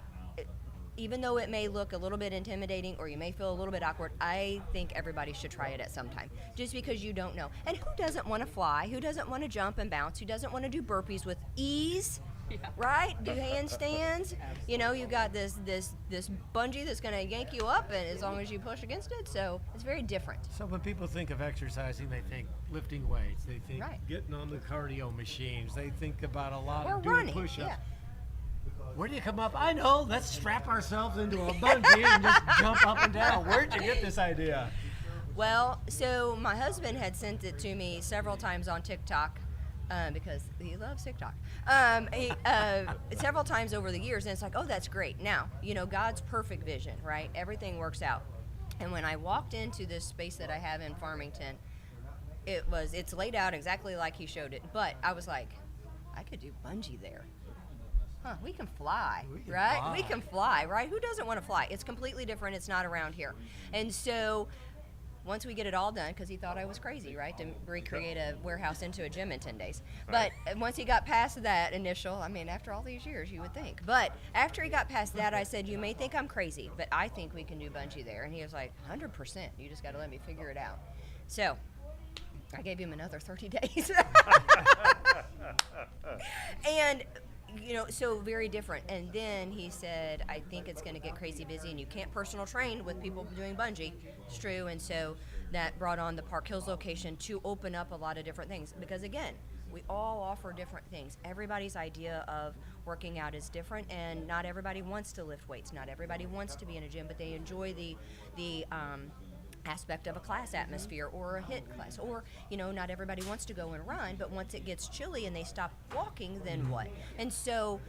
even though it may look a little bit intimidating or you may feel a little bit awkward, I think everybody should try it at some time, just because you don't know. And who doesn't want to fly? Who doesn't want to jump and bounce? Who doesn't want to do burpees with ease? Right? Do handstands? You got this bungee that's going to yank you up, and as long as you push against it, so it's very different. So when people think of exercising, they think lifting weights. They think Right. getting on the cardio machines. They think about a lot Or of doing running, push-ups. yeah. Where do you come up? I know. Let's strap ourselves into a bungee and just jump up and down. Where'd you get this idea? Well, so my husband had sent it to me several times on TikTok, because he loves TikTok. Several times over the years, and it's like, oh, that's great. Now, God's perfect vision, right? Everything works out. And when I walked into this space that I have in Farmington, it's laid out exactly like he showed it. But I was like, I could do bungee there. Huh, we can fly, right? fly. We can fly, right? Who doesn't want to fly? It's completely different. It's not around here. And so once we get it all done, because he thought I was crazy, right, to recreate a warehouse into a gym in 10 days. But once he got past that initial, I mean, after all these years, you would think. But after he got past that, I said, you may think I'm crazy, but I think we can do bungee there. And he was like, 100%. You just got to let me figure it out. So I gave him another 30 days. And, you know, so very different. And then he said, I think it's going to get crazy busy, and you can't personal train with people doing bungee. It's true. And so that brought on the Park Hills location to open up a lot of different things. Because, again, we all offer different things. Everybody's idea of working out is different, and not everybody wants to lift weights. Not everybody wants to be in a gym, but they enjoy the aspect of a class atmosphere or a HIIT class, or, you know, not everybody wants to go and run, but once it gets chilly and they stop walking, then what? And so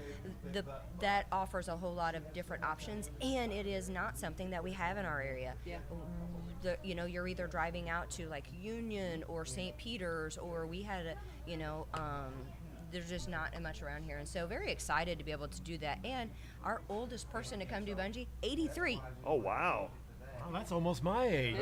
that offers a whole lot of different options, and it is not something that we have in our area. You know, you're either driving out to like Union or St. Peter's, or we had a, you know, there's just not much around here. And so very excited to be able to do that. And our oldest person to come do bungee, 83. Oh, wow. Oh, that's almost my age.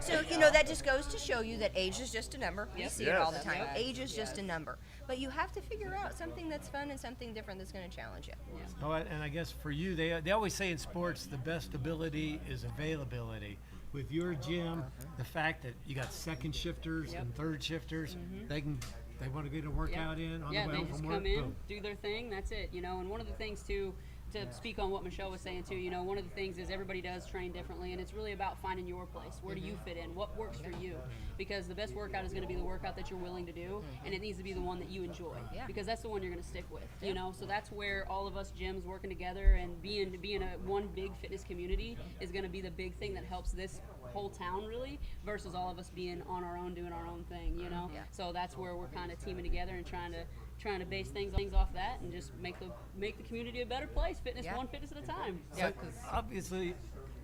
So, you know, that just goes to show you that age is just a number. You see it all the time. Age is just a number. But you have to figure out something that's fun and something different that's going to challenge you. Oh, and I guess for you, they always say in sports, the best ability is availability. With your gym, the fact that you got second shifters and third shifters, they want to get a workout in on the way they home just from work. come in, Boom. do their thing, that's it, you know. And one of the things too, to speak on what Michelle was saying too, you know, one of the things is everybody does train differently, and it's really about finding your place. Where do you fit in? What works for you? Because the best workout is going to be the workout that you're willing to do, and it needs to be the one that you enjoy, because that's the one you're going to stick with, you know. So that's where all of us gyms working together and being a one big fitness community is going to be the big thing that helps this whole town, really, versus all of us being on our own doing our own thing, you know. So that's where we're kind of teaming together and trying to base things off that, and just make the community a better place. Fitness one fitness at a time. So obviously,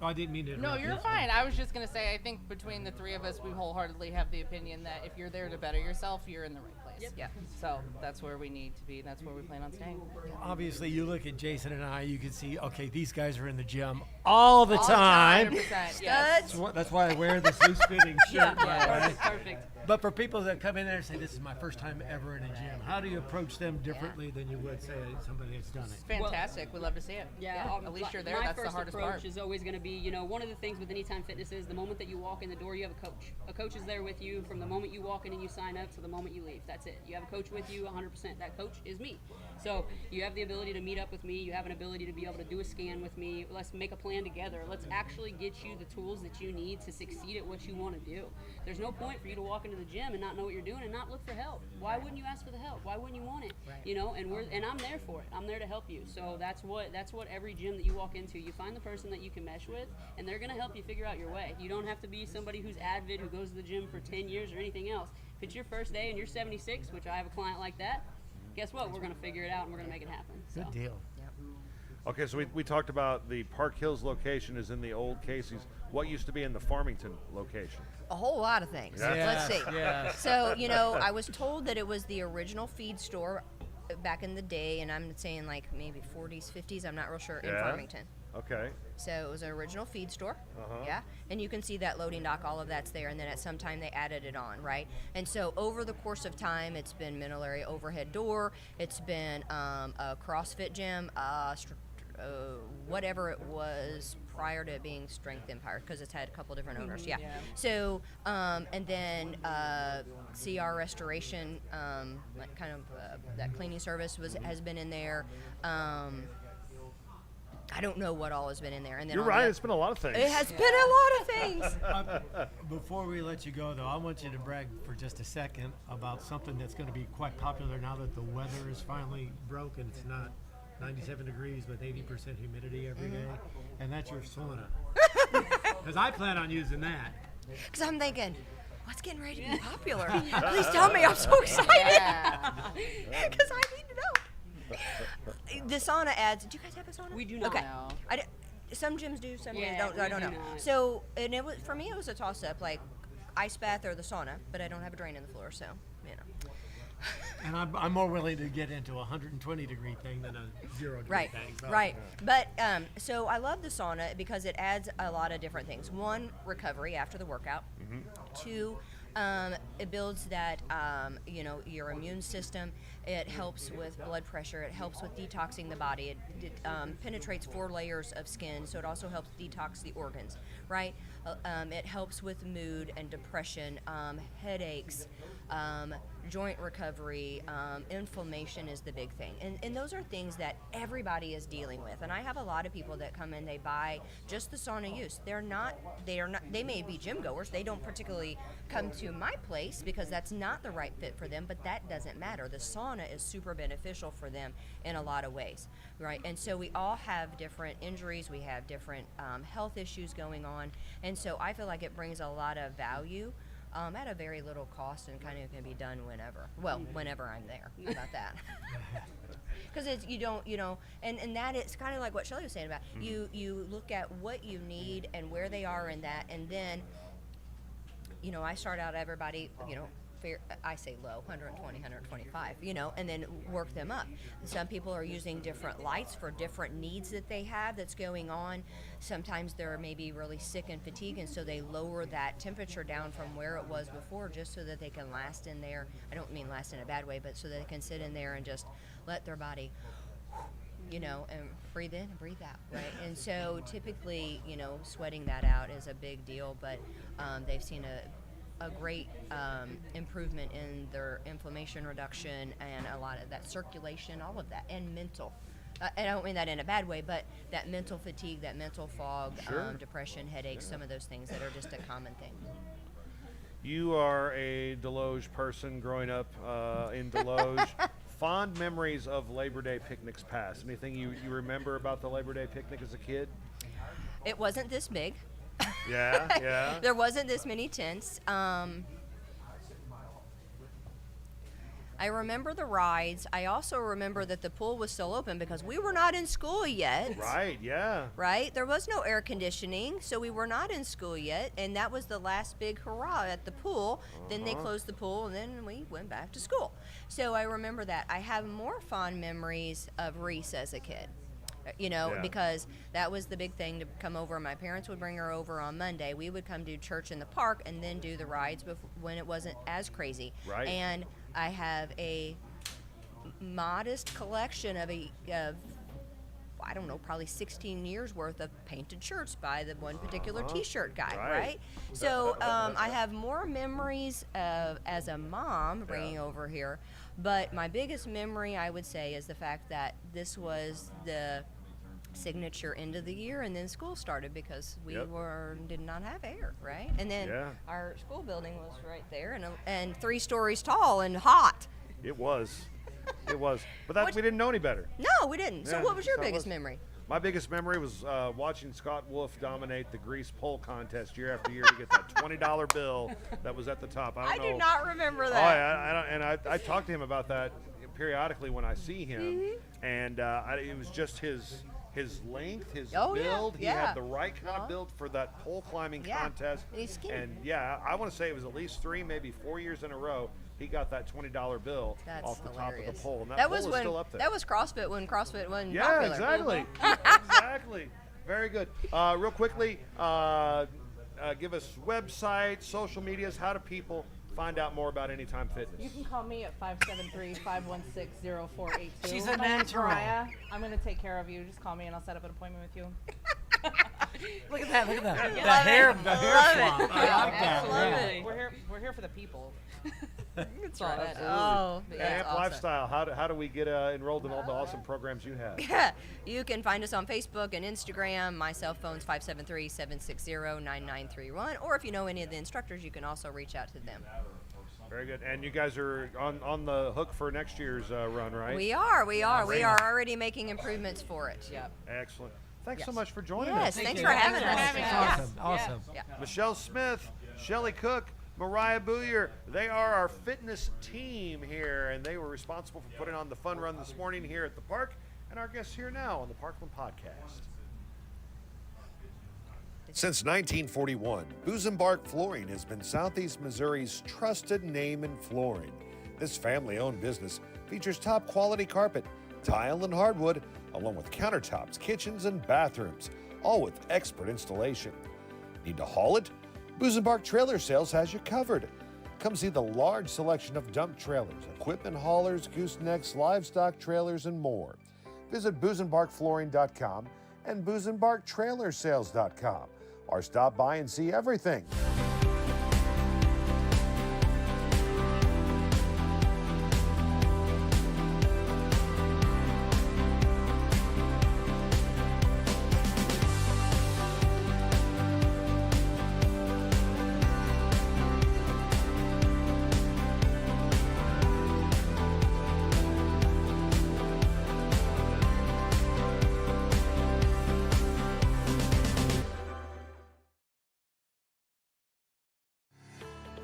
I didn't mean to interrupt. No, you're fine. I was just going to say, I think between the three of us, we wholeheartedly have the opinion that if you're there to better yourself, you're in the right place. Yep. So that's where we need to be. That's where we plan on staying. Obviously, you look at Jason and I, you can see, okay, these guys are in the gym all the time. 100%, yes. That's why I wear this loose-fitting shirt. Right? Perfect. But for people that come in there and say, this is my first time ever in a gym, how do you approach them differently than you would, say, somebody that's done it? It's fantastic. We love to see it. At least you're there. That's the hardest part. My first approach is always going to be, you know, one of the things with Anytime Fitness is the moment that you walk in the door, you have a coach. A coach is there with you from the moment you walk in and you sign up to the moment you leave. That's it. You have a coach with you 100%. That coach is me. So you have the ability to meet up with me. You have an ability to be able to do a scan with me. Let's make a plan together. Let's actually get you the tools that you need to succeed at what you want to do. There's no point for you to walk into the gym and not know what you're doing and not look for help. Why wouldn't you ask for the help? Why wouldn't you want it? You know, and I'm there for it. I'm there to help you. So that's what every gym that you walk into, you find the person that you can mesh with, and they're going to help you figure out your way. You don't have to be somebody who's avid, who goes to the gym for 10 years or anything else. If it's your first day and you're 76, which I have a client like that, guess what? We're going to figure it out and we're going to make it happen. So. Good deal. Okay, so we talked about the Park Hills location is in the old Casey's. What used to be in the Farmington location? A whole lot of things. Let's see. So, you know, I was told that it was the original feed store back in the day, and I'm saying like maybe 40s, 50s, I'm not real sure, in Farmington. Okay. So it was an original feed store, and you can see that loading dock, all of that's there, and then at some time they added it on, right? And so over the course of time, it's been middle area overhead door, it's been a CrossFit gym, whatever it was prior to being Strength Empire, because it's had a couple different owners, So, and then CR Restoration, like kind of that cleaning service has been in there. I don't know what all has been in there. And then you're right, it's been a lot of things. It has been a lot of things. Before we let you go, though, I want you to brag for just a second about something that's going to be quite popular now that the weather is finally broken. It's not 97 degrees with 80% humidity every day, and that's your sauna. Because I plan on using that. Because I'm thinking, what's getting ready to be popular? Please tell me, I'm so excited. Because I need to know. The sauna ads. Do you guys have a sauna? We do not. Okay. Some gyms do, some gyms don't. I don't know. So, and it was, for me, it was a toss-up, like ice bath or the sauna, but I don't have a drain in the floor, so, you know. And I'm more willing to get into a 120 degree thing than a 0 degree Right, thing. So, right. But so I love the sauna because it adds a lot of different things. One, recovery after the workout. Two, it builds that, your immune system. It helps with blood pressure. It helps with detoxing the body. It penetrates 4 layers of skin, so it also helps detox the organs, right? It helps with mood and depression, headaches, joint recovery, inflammation is the big thing. And those are things that everybody is dealing with. And I have a lot of people that come in, they buy just the sauna use. They may be gym goers. They don't particularly come to my place because that's not the right fit for them, but that doesn't matter. The sauna is super beneficial for them in a lot of ways, right? And so we all have different injuries. We have different health issues going on. And so I feel like it brings a lot of value at a very little cost and kind of can be done whenever. Well, whenever I'm there. How about that? Because and that is kind of like what Chelley was saying about you look at what you need and where they are in that, and then, I start out everybody, I say low, 120, 125, and then work them up. Some people are using different lights for different needs that they have that's going on. Sometimes they're maybe really sick and fatigued, and so they lower that temperature down from where it was before just so that they can last in there. I don't mean last in a bad way, but so that they can sit in there and just let their body, and breathe in and breathe out, right? And so typically, sweating that out is a big deal, but they've seen a great improvement in their inflammation reduction and a lot of that circulation, all of that, and mental. And I don't mean that in a bad way, but that mental fatigue, that mental fog, depression, headaches, some of those things that are just a common thing. You are a Desloge person growing up in Desloge. Fond memories of Labor Day picnics past. Anything you remember about the Labor Day picnic as a kid? It wasn't this big. Yeah. There wasn't this many tents. I remember the rides. I also remember that the pool was still open because we were not in school yet. Right, yeah. Right? There was no air conditioning, so we were not in school yet, and that was the last big hurrah at the pool. Then they closed the pool, and then we went back to school. So I remember that. I have more fond memories of Reese as a kid. Because that was the big thing to come over. My parents would bring her over on Monday. We would come do church in the park and then do the rides when it wasn't as crazy. Right. And I have a modest collection of I don't know, probably 16 years worth of painted shirts by the one particular T-shirt guy, right? So I have more memories of as a mom bringing over here, but my biggest memory, I would say, is the fact that this was the signature end of the year, and then school started because we did not have air, right? And then our school building was right there, and 3 stories tall and hot. It was. But we didn't know any better. No, we didn't. So what was your biggest memory? My biggest memory was watching Scott Wolf dominate the grease pole contest year after year to get that $20 bill that was at the top. I do not remember that. Oh, yeah, I talk to him about that periodically when I see him, and it was just his length, his build. He had the right kind of build for that pole climbing contest. He's skinny. And I want to say it was at least 3, maybe 4 years in a row. He got that $20 bill off the top of the pole, and that pole is still up there. That was CrossFit when CrossFit wasn't popular. Exactly. Exactly. Very good. Real quickly, give us websites, social medias. How do people find out more about Anytime Fitness? You can call me at 573-516-0482. She's a My name's natural. Mariah. I'm going to take care of you. Just call me and I'll set up an appointment with you. Look at that. Yeah. The hair Love swap. it. I like that. Love Yeah. it. We're here for the people. That's right. right. Absolutely. Amp Lifestyle. How do we get enrolled in all the awesome programs you have? Yeah, you can find us on Facebook and Instagram. My cell phone's 573-760-9931. Or if you know any of the instructors, you can also reach out to them. Very good. And you guys are on the hook for next year's run, right? We are. We are already making improvements for it. Yep. Excellent. Thanks so much for joining us. Yes, thanks for having us. Awesome. Yeah. Michelle Smith, Chelley Cook, Mariah Booyer, they are our fitness team here, and they were responsible for putting on the fun run this morning here at the park, and our guests here now on the Parkland Podcast. Since 1941, Booz & Bark Flooring has been Southeast Missouri's trusted name in flooring. This family-owned business features top quality carpet, tile, and hardwood, along with countertops, kitchens, and bathrooms, all with expert installation. Need to haul it? Busenbark Trailer Sales has you covered. Come see the large selection of dump trailers, equipment haulers, goosenecks, livestock trailers, and more. Visit busenbarkflooring.com and busenbarktrailersales.com, or stop by and see everything.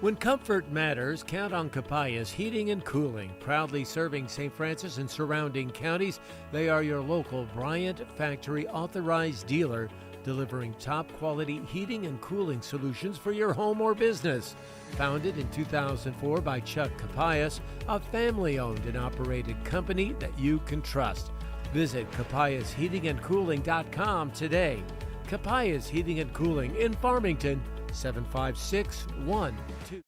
When comfort matters, count on Capayas Heating and Cooling. Proudly serving St. Francis and surrounding counties, they are your local Bryant Factory authorized dealer, delivering top quality heating and cooling solutions for your home or business. Founded in 2004 by Chuck Capayas, a family-owned and operated company that you can trust. Visit capayasheatingandcooling.com today. Capayas Heating and Cooling in Farmington, 75612.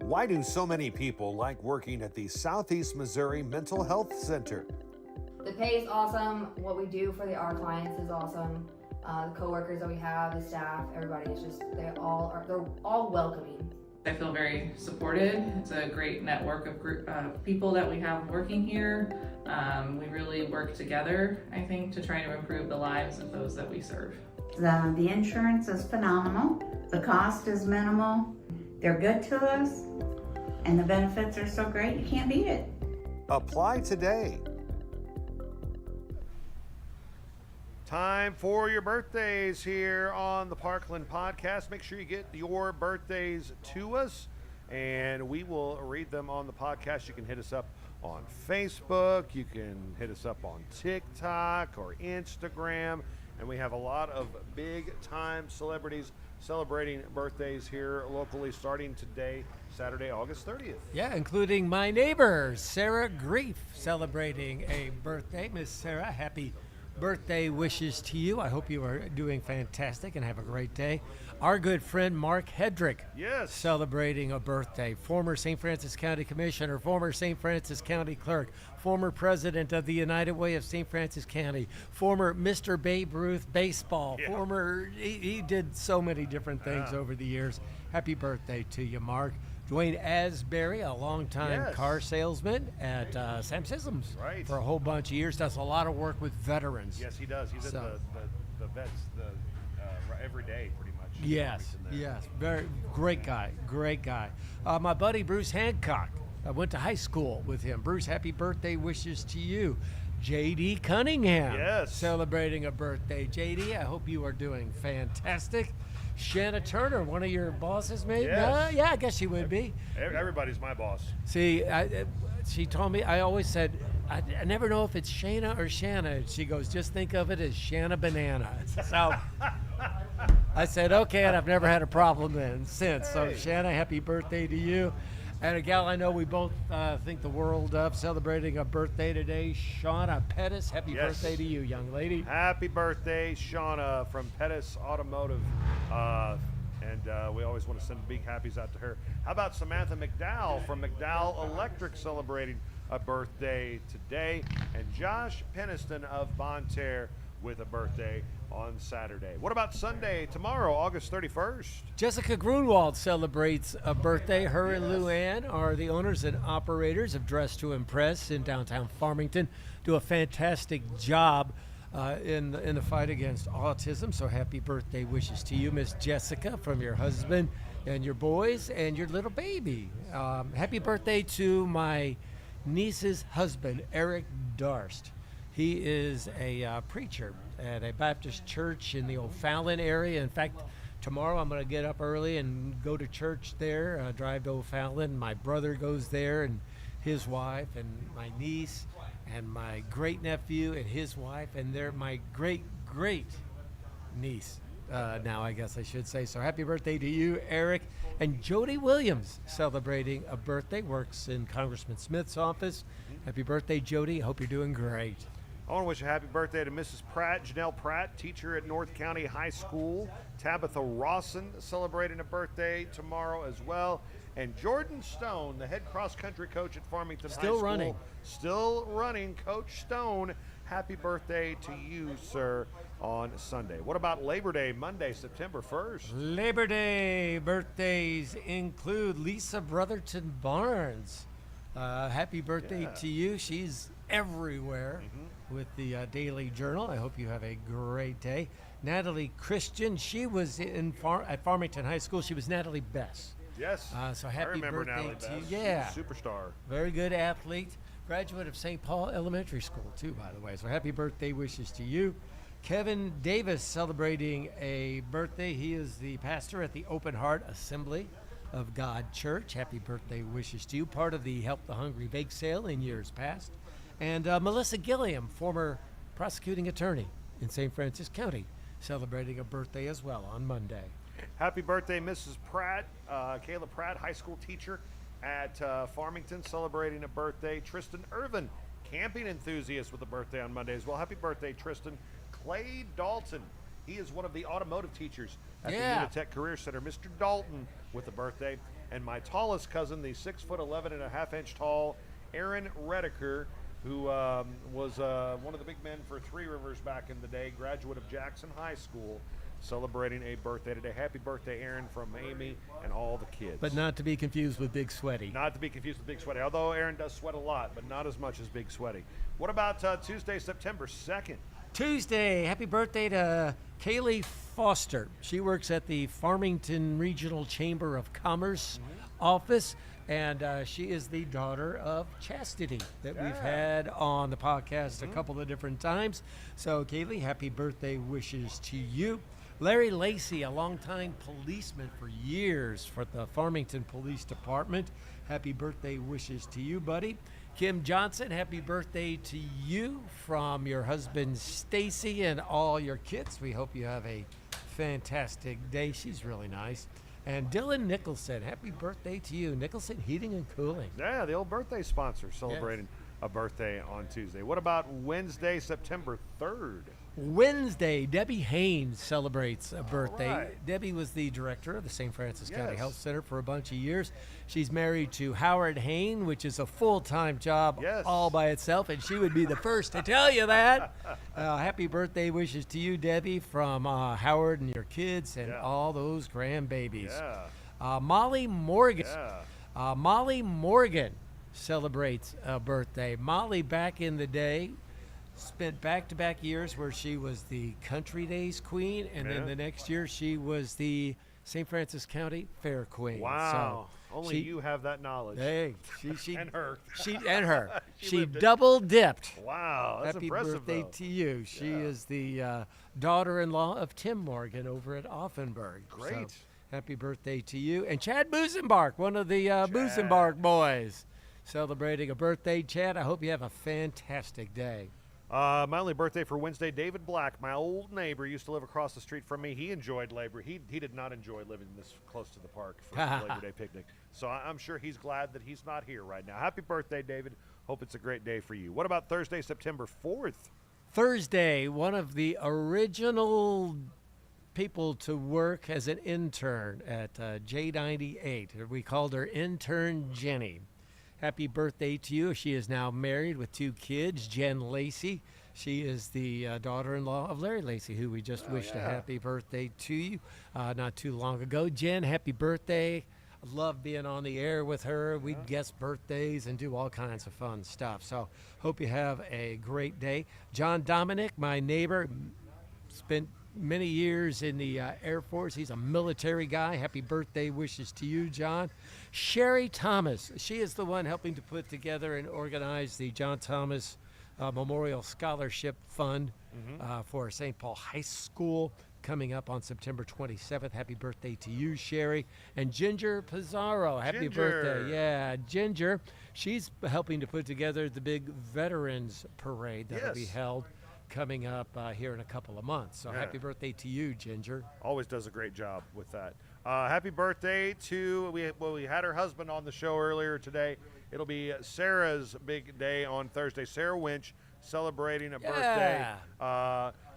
Why do so many people like working at the Southeast Missouri Mental Health Center? The pay is awesome. What we do for our clients is awesome. The coworkers that we have, the staff, everybody is just, they're all welcoming. I feel very supported. It's a great network of people that we have working here. We really work together, I think, to try to improve the lives of those that we serve. The insurance is phenomenal. The cost is minimal. They're good to us, and the benefits are so great, you can't beat it. Apply today. Time for your birthdays here on the Parkland podcast. Make sure you get your birthdays to us, and we will read them on the podcast. You can hit us up on Facebook. You can hit us up on TikTok or Instagram. And we have a lot of big-time celebrities celebrating birthdays here locally starting today, Saturday, August 30th. Yeah, including my neighbor, Sarah Grief, celebrating a birthday. Miss Sarah, happy birthday wishes to you. I hope you are doing fantastic and have a great day. Our good friend Mark Hedrick, yes, celebrating a birthday. Former St. Francis County Commissioner, former St. Francis County Clerk, former President of the United Way of St. Francis County, former Mr. Babe Ruth baseball, he did so many different things over the years. Happy birthday to you, Mark. Dwayne Asbury, a longtime car salesman at Sam Sisms for a whole bunch of years, does a lot of work with veterans. Yes, he does. He's at the vets every day, pretty much. Yes, very great guy. My buddy Bruce Hancock, I went to high school with him. Bruce, happy birthday wishes to you. J.D. Cunningham, celebrating a birthday. J.D., I hope you are doing fantastic. Shanna Turner, one of your bosses, maybe? Yes. Yeah, I guess she would be. Everybody's my boss. See, she told me, I always said, I never know if it's Shana or Shanna. She goes, just think of it as Shanna Banana. So I said, okay, and I've never had a problem since. So Shanna, happy birthday to you. And a gal I know we both think the world of, celebrating a birthday today, Shauna Pettis. Happy birthday to you, young lady. Happy birthday, Shauna from Pettis Automotive. And we always want to send big happies out to her. How about Samantha McDowell from McDowell Electric celebrating a birthday today? And Josh Peniston of Bonterre with a birthday on Saturday. What about Sunday, tomorrow, August 31st? Jessica Grunwald celebrates a birthday. Her and Luann are the owners and operators of Dress to Impress in downtown Farmington. Do a fantastic job in the fight against autism. So happy birthday wishes to you, Miss Jessica, from your husband and your boys and your little baby. Happy birthday to my niece's husband, Eric Darst. He is a preacher at a Baptist church in the O'Fallon area. In fact, tomorrow I'm going to get up early and go to church there, drive to O'Fallon. My brother goes there and his wife, and my niece and my great nephew and his wife, and they're my great niece now, I guess I should say. So happy birthday to you, Eric. And Jody Williams celebrating a birthday, works in Congressman Smith's office. Happy birthday, Jody. Hope you're doing great. I want to wish a happy birthday to Mrs. Pratt, Janelle Pratt, teacher at North County High School. Tabitha Rawson celebrating a birthday tomorrow as well. And Jordan Stone, the head cross-country coach at Farmington High School. Still running. Coach Stone, happy birthday to you, sir, on Sunday. What about Labor Day, Monday, September 1st? Labor Day birthdays include Lisa Brotherton Barnes. Happy birthday to you. She's everywhere with the Daily Journal. I hope you have a great day. Natalie Christian, she was at Farmington High School. She was Natalie Bess. Yes. So happy I remember birthday Natalie to you. Bess. Yeah. Superstar. Very good athlete. Graduate of St. Paul Elementary School, too, by the way. So happy birthday wishes to you. Kevin Davis celebrating a birthday. He is the pastor at the Open Heart Assembly of God Church. Happy birthday wishes to you. Part of the Help the Hungry bake sale in years past. And Melissa Gilliam, former prosecuting attorney in St. Francis County, celebrating a birthday as well on Monday. Happy birthday, Mrs. Pratt, Kayla Pratt, high school teacher at Farmington, celebrating a birthday. Tristan Irvin, camping enthusiast, with a birthday on Monday as well. Happy birthday, Tristan. Clay Dalton, he is one of the automotive teachers at the Unitech Career Center. Mr. Dalton with a birthday. And my tallest cousin, the 6'11.5" tall Aaron Redeker, who was one of the big men for Three Rivers back in the day, graduate of Jackson High School, celebrating a birthday today. Happy birthday, Aaron, from Amy and all the kids. But not to be confused with Big Sweaty. Not to be confused with Big Sweaty, although Aaron does sweat a lot, but not as much as Big Sweaty. What about Tuesday, September 2nd? Tuesday, happy birthday to Kaylee Foster. She works at the Farmington Regional Chamber of Commerce office, and she is the daughter of Chastity that we've had on the podcast a couple of different times. So, Kaylee, happy birthday wishes to you. Larry Lacey, a longtime policeman for years for the Farmington Police Department. Happy birthday wishes to you, buddy. Kim Johnson, happy birthday to you from your husband Stacy and all your kids. We hope you have a fantastic day. She's really nice. And Dylan Nicholson, happy birthday to you. Nicholson Heating and Cooling. Yeah, the old birthday sponsor celebrating a birthday on Tuesday. What about Wednesday, September 3rd? Wednesday, Debbie Haynes celebrates a birthday. right. Debbie was the director of the St. Francis County Health Center for a bunch of years. She's married to Howard Hayne, which is a full-time job all by itself, and she would be the first to tell you that. Happy birthday wishes to you, Debbie, from Howard and your kids and all those grandbabies. Molly Morgan. Molly Morgan celebrates a birthday. Molly, back in the day, spent back-to-back years where she was the Country Days Queen, and then the next year she was the St. Francis County Fair Queen. Wow. So Only you have that knowledge. Hey, she and her. She double dipped. Wow, that's Happy impressive, birthday though. to you. She is the daughter-in-law of Tim Morgan over at Offenburg. Great. So, happy birthday to you. And Chad Busenbark, one of the Busenbark boys, celebrating a birthday. Chad, I hope you have a fantastic day. My only birthday for Wednesday, David Black, my old neighbor, used to live across the street from me. He enjoyed Labor. He did not enjoy living this close to the park for the Labor Day picnic. So I'm sure he's glad that he's not here right now. Happy birthday, David. Hope it's a great day for you. What about Thursday, September 4th? Thursday, one of the original people to work as an intern at J98. We called her Intern Jenny. Happy birthday to you. She is now married with 2 kids, Jen Lacey. She is the daughter-in-law of Larry Lacey, who we just wished a happy birthday to you not too long ago. Jen, happy birthday. I love being on the air with her. We'd guess birthdays and do all kinds of fun stuff. So hope you have a great day. John Dominic, my neighbor, spent many years in the Air Force. He's a military guy. Happy birthday wishes to you, John. Sherry Thomas, she is the one helping to put together and organize the John Thomas Memorial Scholarship Fund for St. Paul High School coming up on September 27th. Happy birthday to you, Sherry. And Ginger Pizarro, happy birthday. Yeah, Ginger, she's helping to put together the big Veterans Parade that will be held coming up here in a couple of months. So Yeah. happy birthday to you, Ginger. Always does a great job with that. Happy birthday to, we had her husband on the show earlier today. It'll be Sarah's big day on Thursday. Sarah Winch celebrating a birthday.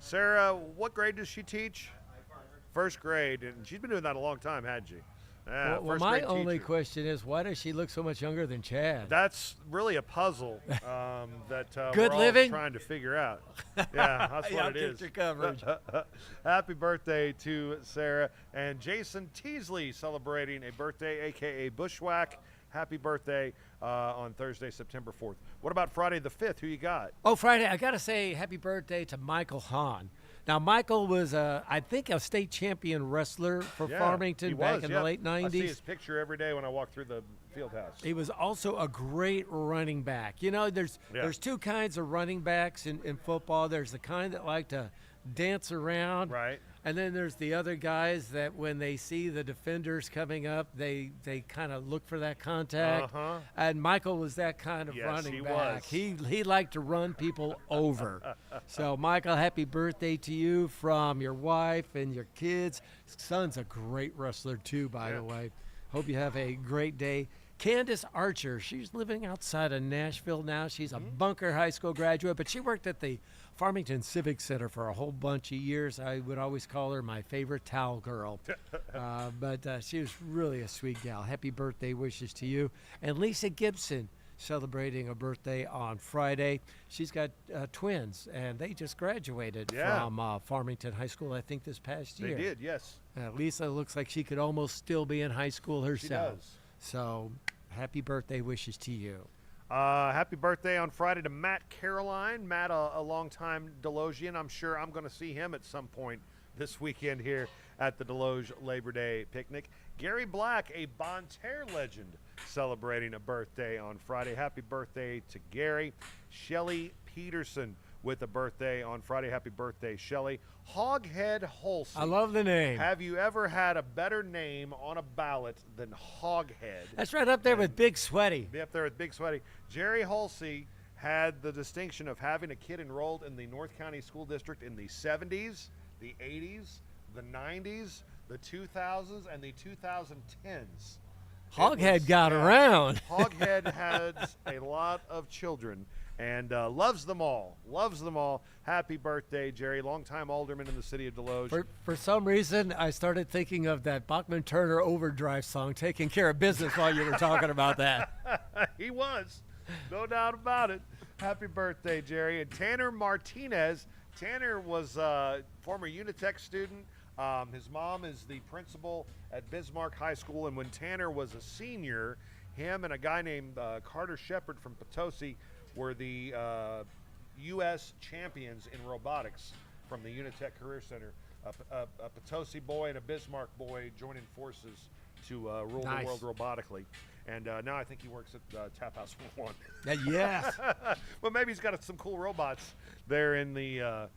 Sarah, what grade does she teach? First grade, and she's been doing that a long time, hadn't she? Yeah, Well, first my grade only teacher. question is, why does she look so much younger than Chad? That's really a puzzle that Good we're living? all trying to figure out. Yeah, that's Yeah, what I'll it get is. your coverage. Happy birthday to Sarah and Jason Teasley celebrating a birthday, aka Bushwhack. Happy birthday on Thursday, September 4th. What about Friday the 5th? Who you got? Oh, Friday, I got to say happy birthday to Michael Hahn. Now, Michael was, I think, a state champion wrestler for Yeah, Farmington he back was, in yeah. the late 90s. I see his picture every day when I walk through the field house. He was also a great running back. You know, there's two kinds of running backs in football. There's the kind that like to dance around. Right. And then there's the other guys that when they see the defenders coming up, they kind of look for that contact. Uh-huh. And Michael was that kind of Yes, running he back. was. He liked to run people over. So, Michael, happy birthday to you from your wife and your kids. Son's a great wrestler, too, by the way. Hope you have a great day. Candace Archer, she's living outside of Nashville now. She's a Bunker High School graduate, but she worked at the Farmington Civic Center for a whole bunch of years. I would always call her my favorite towel girl. But she was really a sweet gal. Happy birthday wishes to you. And Lisa Gibson, celebrating a birthday on Friday. She's got twins, and they just graduated from Farmington High School, I think, this past year. They did, yes. Lisa looks like she could almost still be in high school herself. She does. So, happy birthday wishes to you. Happy birthday on Friday to Matt Caroline. Matt, a longtime Deslogian. I'm sure I'm going to see him at some point this weekend here at the Desloge Labor Day picnic. Gary Black, a Bon Terre legend, celebrating a birthday on Friday. Happy birthday to Gary. Chelley Peterson with a birthday on Friday. Happy birthday, Chelley. Hoghead Holsey. I love the name. Have you ever had a better name on a ballot than Hoghead? That's right up there with Big Sweaty. Be up there with Big Sweaty. Jerry Holsey had the distinction of having a kid enrolled in the North County School District in the 70s, the 80s, the 90s, the 2000s, and the 2010s. Hoghead got around. Hoghead has a lot of children and loves them all. Loves them all. Happy birthday, Jerry. Longtime alderman in the city of Desloge. For some reason, I started thinking of that Bachman Turner Overdrive song, Taking Care of Business, while you were talking about that. He was. No doubt about it. Happy birthday, Jerry. And Tanner Martinez. Tanner was a former Unitech student. His mom is the principal at Bismarck High School. And when Tanner was a senior, him and a guy named Carter Shepard from Potosi were the U.S. champions in robotics from the Unitech Career Center. A Potosi boy and a Bismarck boy joining forces to rule the world robotically. And now I think he works at Tap House 1. Yes. Well, maybe he's got some cool robots there in the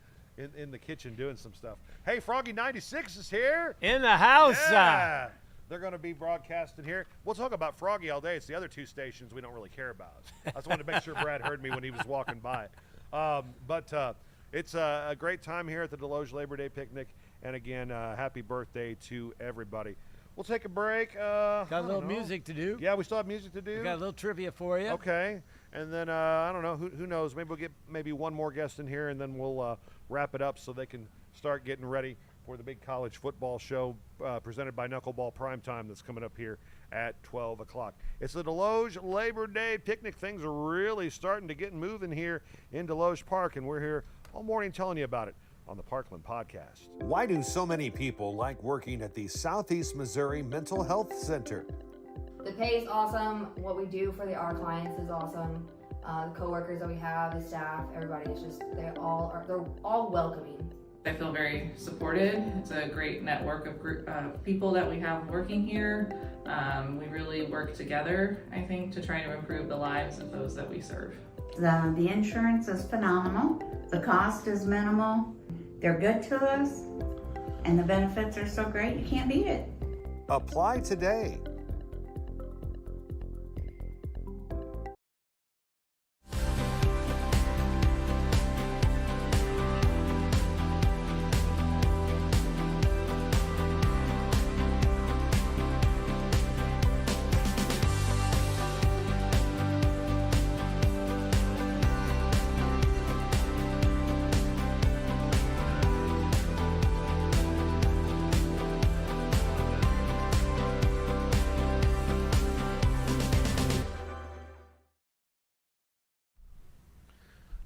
kitchen doing some stuff. Hey, Froggy 96 is here. In the house. Yeah. They're going to be broadcasting here. We'll talk about Froggy all day. It's the other two stations we don't really care about. I just wanted to make sure Brad heard me when he was walking by. But it's a great time here at the Desloge Labor Day picnic. And again, happy birthday to everybody. We'll take a break. Got a little music to do. Yeah, we still have music to do. We got a little trivia for you. Okay. And then, I don't know, who knows? Maybe we'll get one more guest in here, and then we'll wrap it up so they can start getting ready for the big college football show presented by Knuckleball Primetime that's coming up here at 12 o'clock. It's the Desloge Labor Day picnic. Things are really starting to get moving here in Desloge Park, and we're here all morning telling you about it on the Parkland Podcast. Why do so many people like working at the Southeast Missouri Mental Health Center? The pay is awesome. What we do for our clients is awesome. The coworkers that we have, the staff, everybody, it's just, they're all welcoming. I feel very supported. It's a great network of people that we have working here. We really work together, I think, to try to improve the lives of those that we serve. The insurance is phenomenal. The cost is minimal. They're good to us. And the benefits are so great, you can't beat it. Apply today.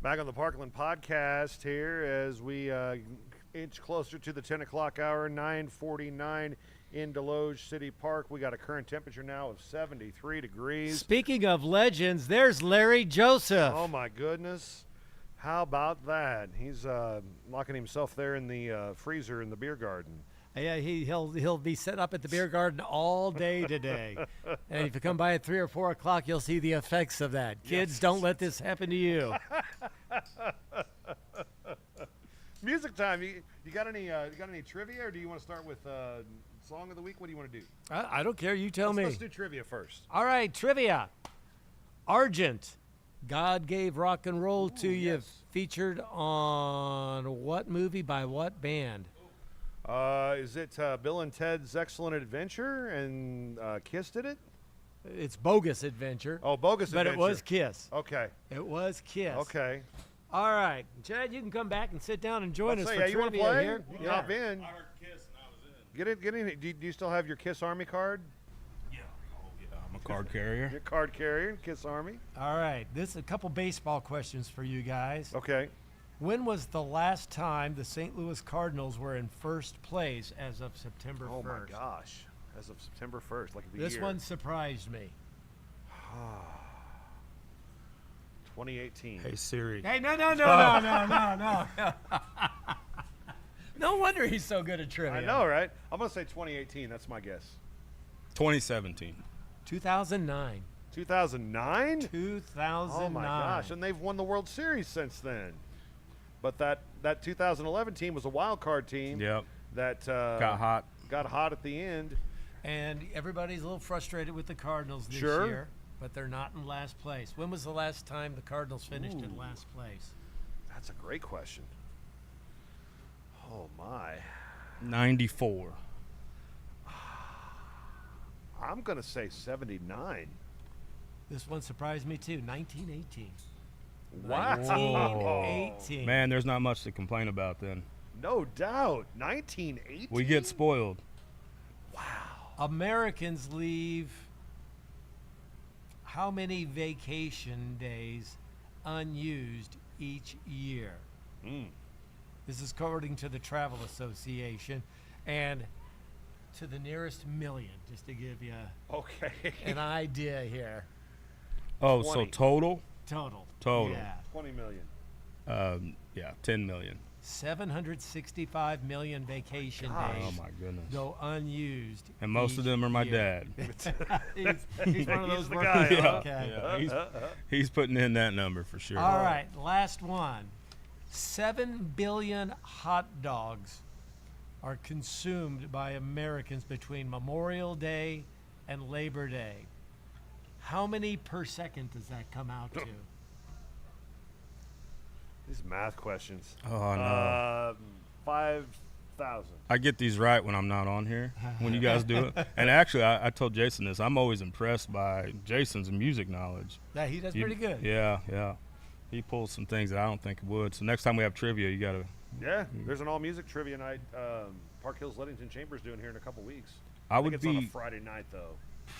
Back on the Parkland podcast here as we inch closer to the 10 o'clock hour, 9:49 in Desloge City Park. We got a current temperature now of 73 degrees. Speaking of legends, there's Larry Joseph. Oh, my goodness. How about that? He's locking himself there in the freezer in the beer garden. Yeah, he'll be set up at the beer garden all day today. And if you come by at 3 or 4 o'clock, you'll see the effects of that. Kids, Yes. don't let this happen to you. Music time. You got any trivia, or do you want to start with song of the week? What do you want to do? I don't care. You tell me. Let's do trivia first. All right, trivia. Argent, God Gave Rock and Roll to You, yes. featured on what movie by what band? Is it Bill and Ted's Excellent Adventure and Kiss did it? It's Bogus Adventure. Oh, Bogus but Adventure. But it was Kiss. Okay. It was Kiss. Okay. All right. Chad, you can come back and sit down and join us for you want to trivia play? here. You can hop in. Get in. Do you still have your Kiss Army card? Yeah. I'm a card carrier. Your card carrier, Kiss Army. All right. This is a couple baseball questions for you guys. Okay. When was the last time the St. Louis Cardinals were in first place as of September 1st? Oh, my gosh. As of September 1st, like the This year. one surprised me. 2018. Hey, Siri. Hey, no. No wonder he's so good at trivia. I know, right? I'm going to say 2018. That's my guess. 2017. 2009. 2009? 2009. Oh, my gosh. And they've won the World Series since then. But that 2011 team was a wild card team. Yep. That got hot at the end. And everybody's a little frustrated with the Cardinals this Sure. year, but they're not in last place. When was the last time the Cardinals finished in last place? That's a great question. Oh, my. 94. I'm going to say 79. This one surprised me too. 1918. Wow. 1918. Man, there's not much to complain about then. No doubt. 1918. We get spoiled. Americans leave how many vacation days unused each year? This is according to the Travel Association, and to the nearest million, just to give you an idea here. Oh, 20. so total? Total. Yeah. 20 million. Yeah, 10 million. 765 million vacation days. Oh, my goodness. Go unused. And most of them are my year. dad. he's one of those the workers. guy, huh? Okay. Yeah, he's putting in that number for sure. All right, last one. 7 billion hot dogs are consumed by Americans between Memorial Day and Labor Day. How many per second does that come out to? These math questions. Oh, no. 5,000. I get these right when I'm not on here, when you guys do it. And actually, I told Jason this. I'm always impressed by Jason's music knowledge. Yeah, he does pretty good. Yeah. He pulls some things that I don't think it would. So next time we have trivia, you got to. Yeah, there's an all-music trivia night Park Hills Ludington Chambers doing here in a couple weeks. I think would it's on a be Friday night, though.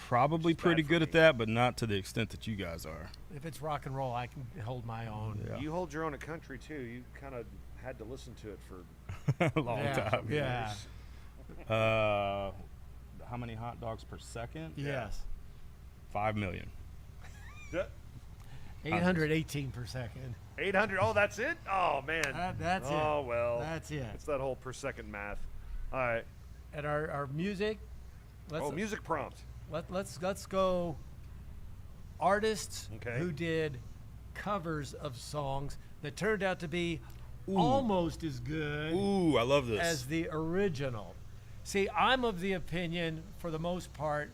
Probably pretty good at that, but not to the extent that you guys are. If it's rock and roll, I can hold my own. Yeah. You hold your own at country, too. You kind of had to listen to it for a long time. Yeah. How many hot dogs per second? Yes. 5 million. 818 per second. 800. Oh, that's it? Oh, man. That's it. Oh, well. That's it. It's that whole per second math. All right. And our music. Music prompt. Let's go. Artists Okay. who did covers of songs that turned out to be almost as good. Ooh, I love this. As the original. See, I'm of the opinion, for the most part,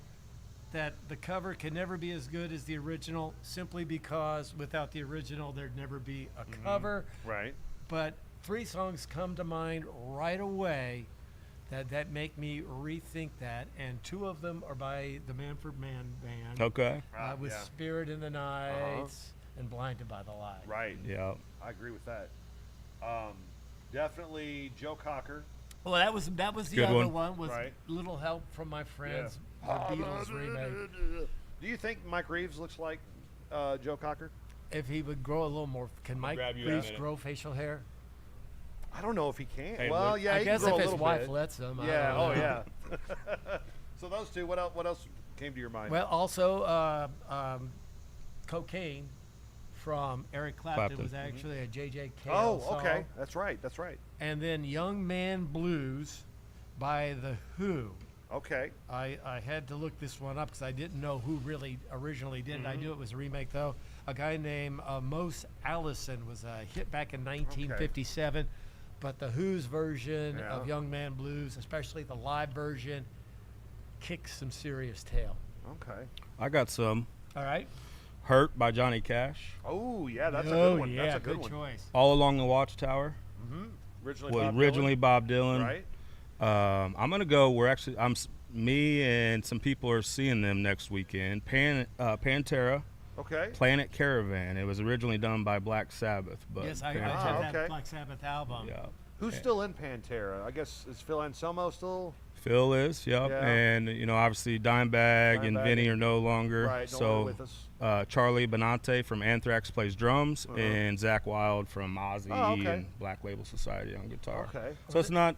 that the cover can never be as good as the original, simply because without the original, there'd never be a cover. Right. But 3 songs come to mind right away that make me rethink that, and 2 of them are by the Manford Man Band. Okay. With Yeah. Spirit in the Nights and Blinded by the Light. Right. Yeah. I agree with that. Definitely Joe Cocker. Well, that was the Good other one. one with Right. Little Help from My Friends, the Beatles remake. Do you think Mike Reeves looks like Joe Cocker? if he would grow a little more. Can Mike grab you in a Bruce minute. grow facial hair? I don't know if he can. Hey, well, look, yeah, I he guess can grow if a his little wife bit. lets him. I Yeah. don't Oh, know. yeah. So those two. What else came to your mind? Well, also Cocaine from Eric Clapton was actually a J.J. Cale Oh, okay. song. That's right. That's right. And then Young Man Blues by The Who. Okay. I had to look this one up because I didn't know who really originally did it. I knew it was a remake, though. A guy named Mose Allison was a hit back in 1957. But The Who's version of Young Man Blues, especially the live version, kicks some serious tail. Okay. I got some. All right. Hurt by Johnny Cash. Oh, yeah, that's a good one. Yeah, That's a good one. choice. All Along the Watchtower. Originally Bob Dylan. Right. I'm gonna go. Me and some people are seeing them next weekend. Pantera. Okay. Planet Caravan. It was originally done by Black Sabbath, but Yes, I have that Black Sabbath album. Yeah. Who's still in Pantera? I guess is Phil Anselmo still? Phil is, yep. Yeah. And obviously Dimebag and Vinny are no longer. Right, no so longer with us. Charlie Benante from Anthrax plays drums, and Zach Wilde from Ozzy and Black Label Society on guitar. Okay. So it's not,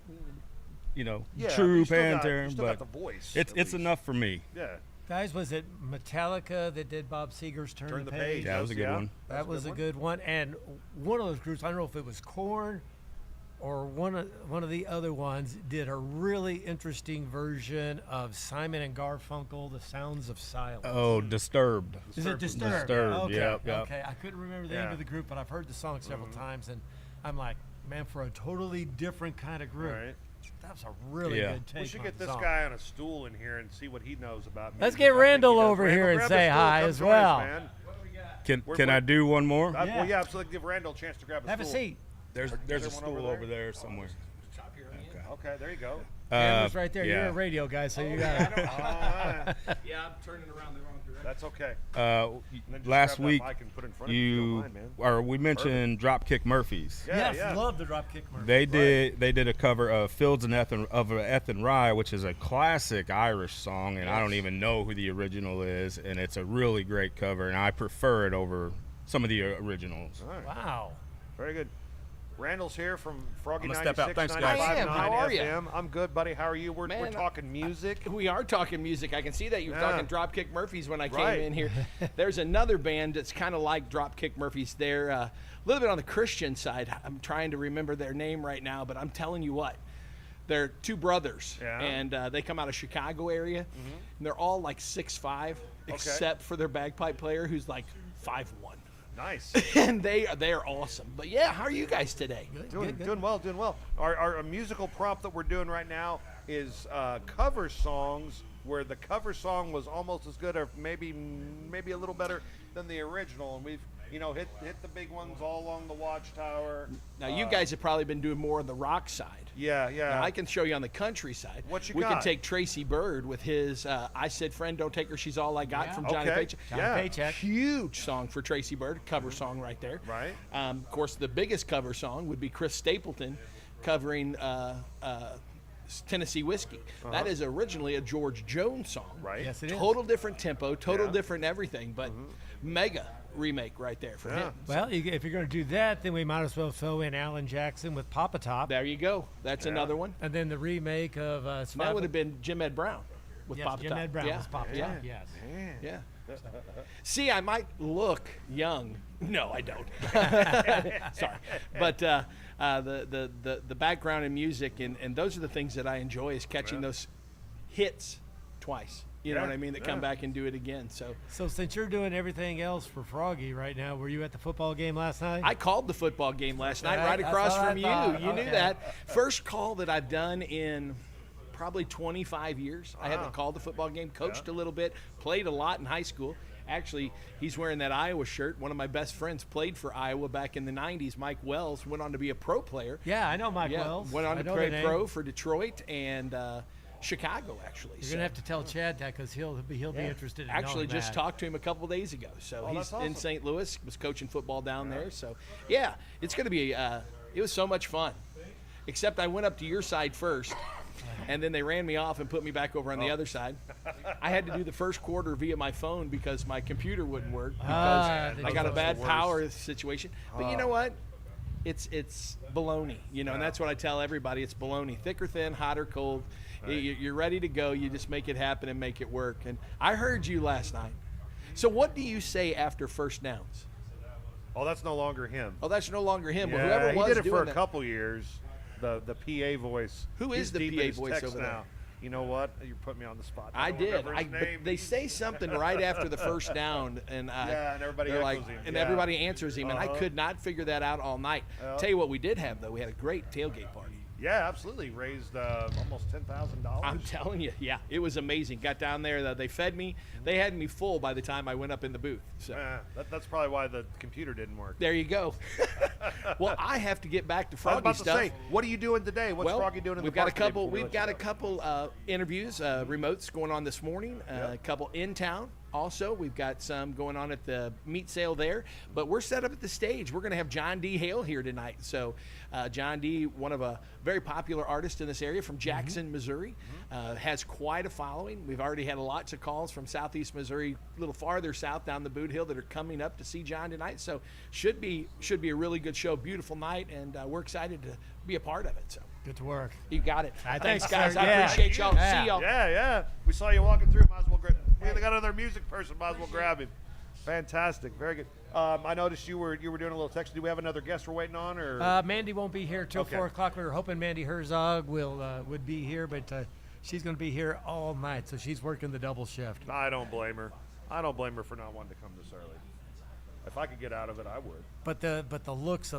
Yeah, true you still got- Pantera, you still but got the voice, it's enough for me. Yeah. Guys, was it Metallica that did Bob Seger's Turn the Page? Yeah, that was a good one. That was a good one. And one of those groups, I don't know if it was Korn or one of the other ones, did a really interesting version of Simon and Garfunkel, The Sounds of Silence. Oh, Disturbed. Is it Disturbed? Disturbed, Okay. yep. Okay, I couldn't remember the name of the group, but I've heard the song several times, and I'm like, man, for a totally different kind of group. Right. That's a really good take. We should on get the this song. guy on a stool in here and see what he knows about music. Let's get Randall over here and grab say a stool, hi come as join us, well. man. Can I do one more? Well, yeah, absolutely. Give Randall a chance to grab a Have a stool. seat. There's a there one stool over there somewhere. Okay, there you go. Camera's right there. yeah. You're a radio guy, so you got it. Yeah, I'm turning around the wrong direction. That's okay. then just Last grab that week, mic and put it in front of you if you don't mind, man. we mentioned Dropkick Murphys. Yes, love the Dropkick Murphys. They did a cover of Fields and Ethan Rye, which is a classic Irish song, and I don't even know who the original is, and it's a really great cover, and I prefer it over some of the originals. All right. Wow. Very good. Randall's here from Froggy I'm gonna step out. 96, Thanks, guys. 95.9 I am. How are ya? FM. I'm good, buddy. How are you? We're Man, talking music. We are talking music. I can see that you were talking Dropkick Murphys when I came Right. in here. There's another band that's kind of like Dropkick Murphys. They're a little bit on the Christian side. I'm trying to remember their name right now, but I'm telling you what. They're two brothers, and they come out of Chicago area, and they're all like 6'5", except for their bagpipe player who's like 5'1". Nice. And they are awesome. But yeah, how are you guys today? Doing well. Our musical prompt that we're doing right now is cover songs where the cover song was almost as good or maybe a little better than the original, and we've hit the big ones all along the Watchtower. Now you guys have probably been doing more on the rock side. Yeah. Now, I can show you on the country side. What you we got? can take Tracy Byrd with his I Said Friend Don't Take Her, She's All I Got from Johnny Okay. Paycheck. Johnny Paycheck. Huge song for Tracy Byrd, cover song right there. Right. Of course, the biggest cover song would be Chris Stapleton covering Tennessee Whiskey. That is originally a George Jones song. Right. Yes, it is. Total different tempo, total different everything, but mega remake right there for him. Well, if you're going to do that, then we might as well throw in Alan Jackson with Papa Top. There you go. That's another one. And then the remake of That would have been Jim Ed Brown with Papa Jim Top. Ed Brown was Papa Top, yes. Yeah. See, I might look young. No, I don't. Sorry. But the background in music and those are the things that I enjoy is catching those hits twice. You know what I mean? That come back and do it again. So since you're doing everything else for Froggy right now, were you at the football game last night? I called the football game last night right That's across what I from thought. you. You knew Okay. that. First call that I've done in probably 25 years. I haven't called the football game, coached a little bit, played a lot in high school. Actually, he's wearing that Iowa shirt. One of my best friends played for Iowa back in the 90s. Mike Wells went on to be a pro player. Yeah, I know Mike Wells. Went on I to know play the name. pro for Detroit and Chicago, actually. You're going to have to tell Chad that because he'll be interested in Actually, knowing just that. talked to him a couple days ago. So he's that's awesome. in St. Louis, was coaching football down there. So, yeah, it's going to be it was so much fun. Except I went up to your side first, And then they ran me off and put me back over on the other side. I had to do the first quarter via my phone because my computer wouldn't work because I got a bad power situation. But you know what? It's baloney, and that's what I tell everybody. It's baloney, thick or thin, hot or cold. Right. You're ready to go. You just make it happen and make it work. And I heard you last night. So what do you say after first downs? Oh, that's no longer him. Oh, that's no longer him. Yeah, but whoever was he did it for a that, couple years. The PA voice. Who is the PA voice over there? You know what? You're putting me on the spot. I did. But they say something right after the first down, and and everybody echoes him. And everybody answers him, and I could not figure that out all night. Tell you what, we did have though. We had a great tailgate party. Yeah, absolutely. Raised almost $10,000. I'm telling you, yeah, it was amazing. Got down there, they fed me. They had me full by the time I went up in the booth. So that's probably why the computer didn't work. There you go. Well, I have to get back to Froggy I was about stuff. to say, what are you doing today? What's Froggy doing in the park today? We've got a couple interviews, remotes going on this morning. A couple in town. Also, we've got some going on at the meat sale there, but we're set up at the stage. We're going to have John D. Hale here tonight. So John D., one of a very popular artist in this area from Jackson, Missouri, has quite a following. We've already had lots of calls from southeast Missouri, a little farther south down the Boot Hill, that are coming up to see John tonight. So should be a really good show, beautiful night, and we're excited to be a part of it. So good to work. You got it. Thanks, guys. sir. I appreciate y'all. Yeah. See y'all. Yeah. We saw you walking through. Might as well grab. We got another music person. Might as well grab him. Fantastic. Very good. I noticed you were doing a little text. Do we have another guest we're waiting on, or? Mandy won't be here till 4 o'clock. We were hoping Mandy Herzog would be here, but she's going to be here all night, so she's working the double shift. I don't blame her. I don't blame her for not wanting to come this early. If I could get out of it, I would. But the looks of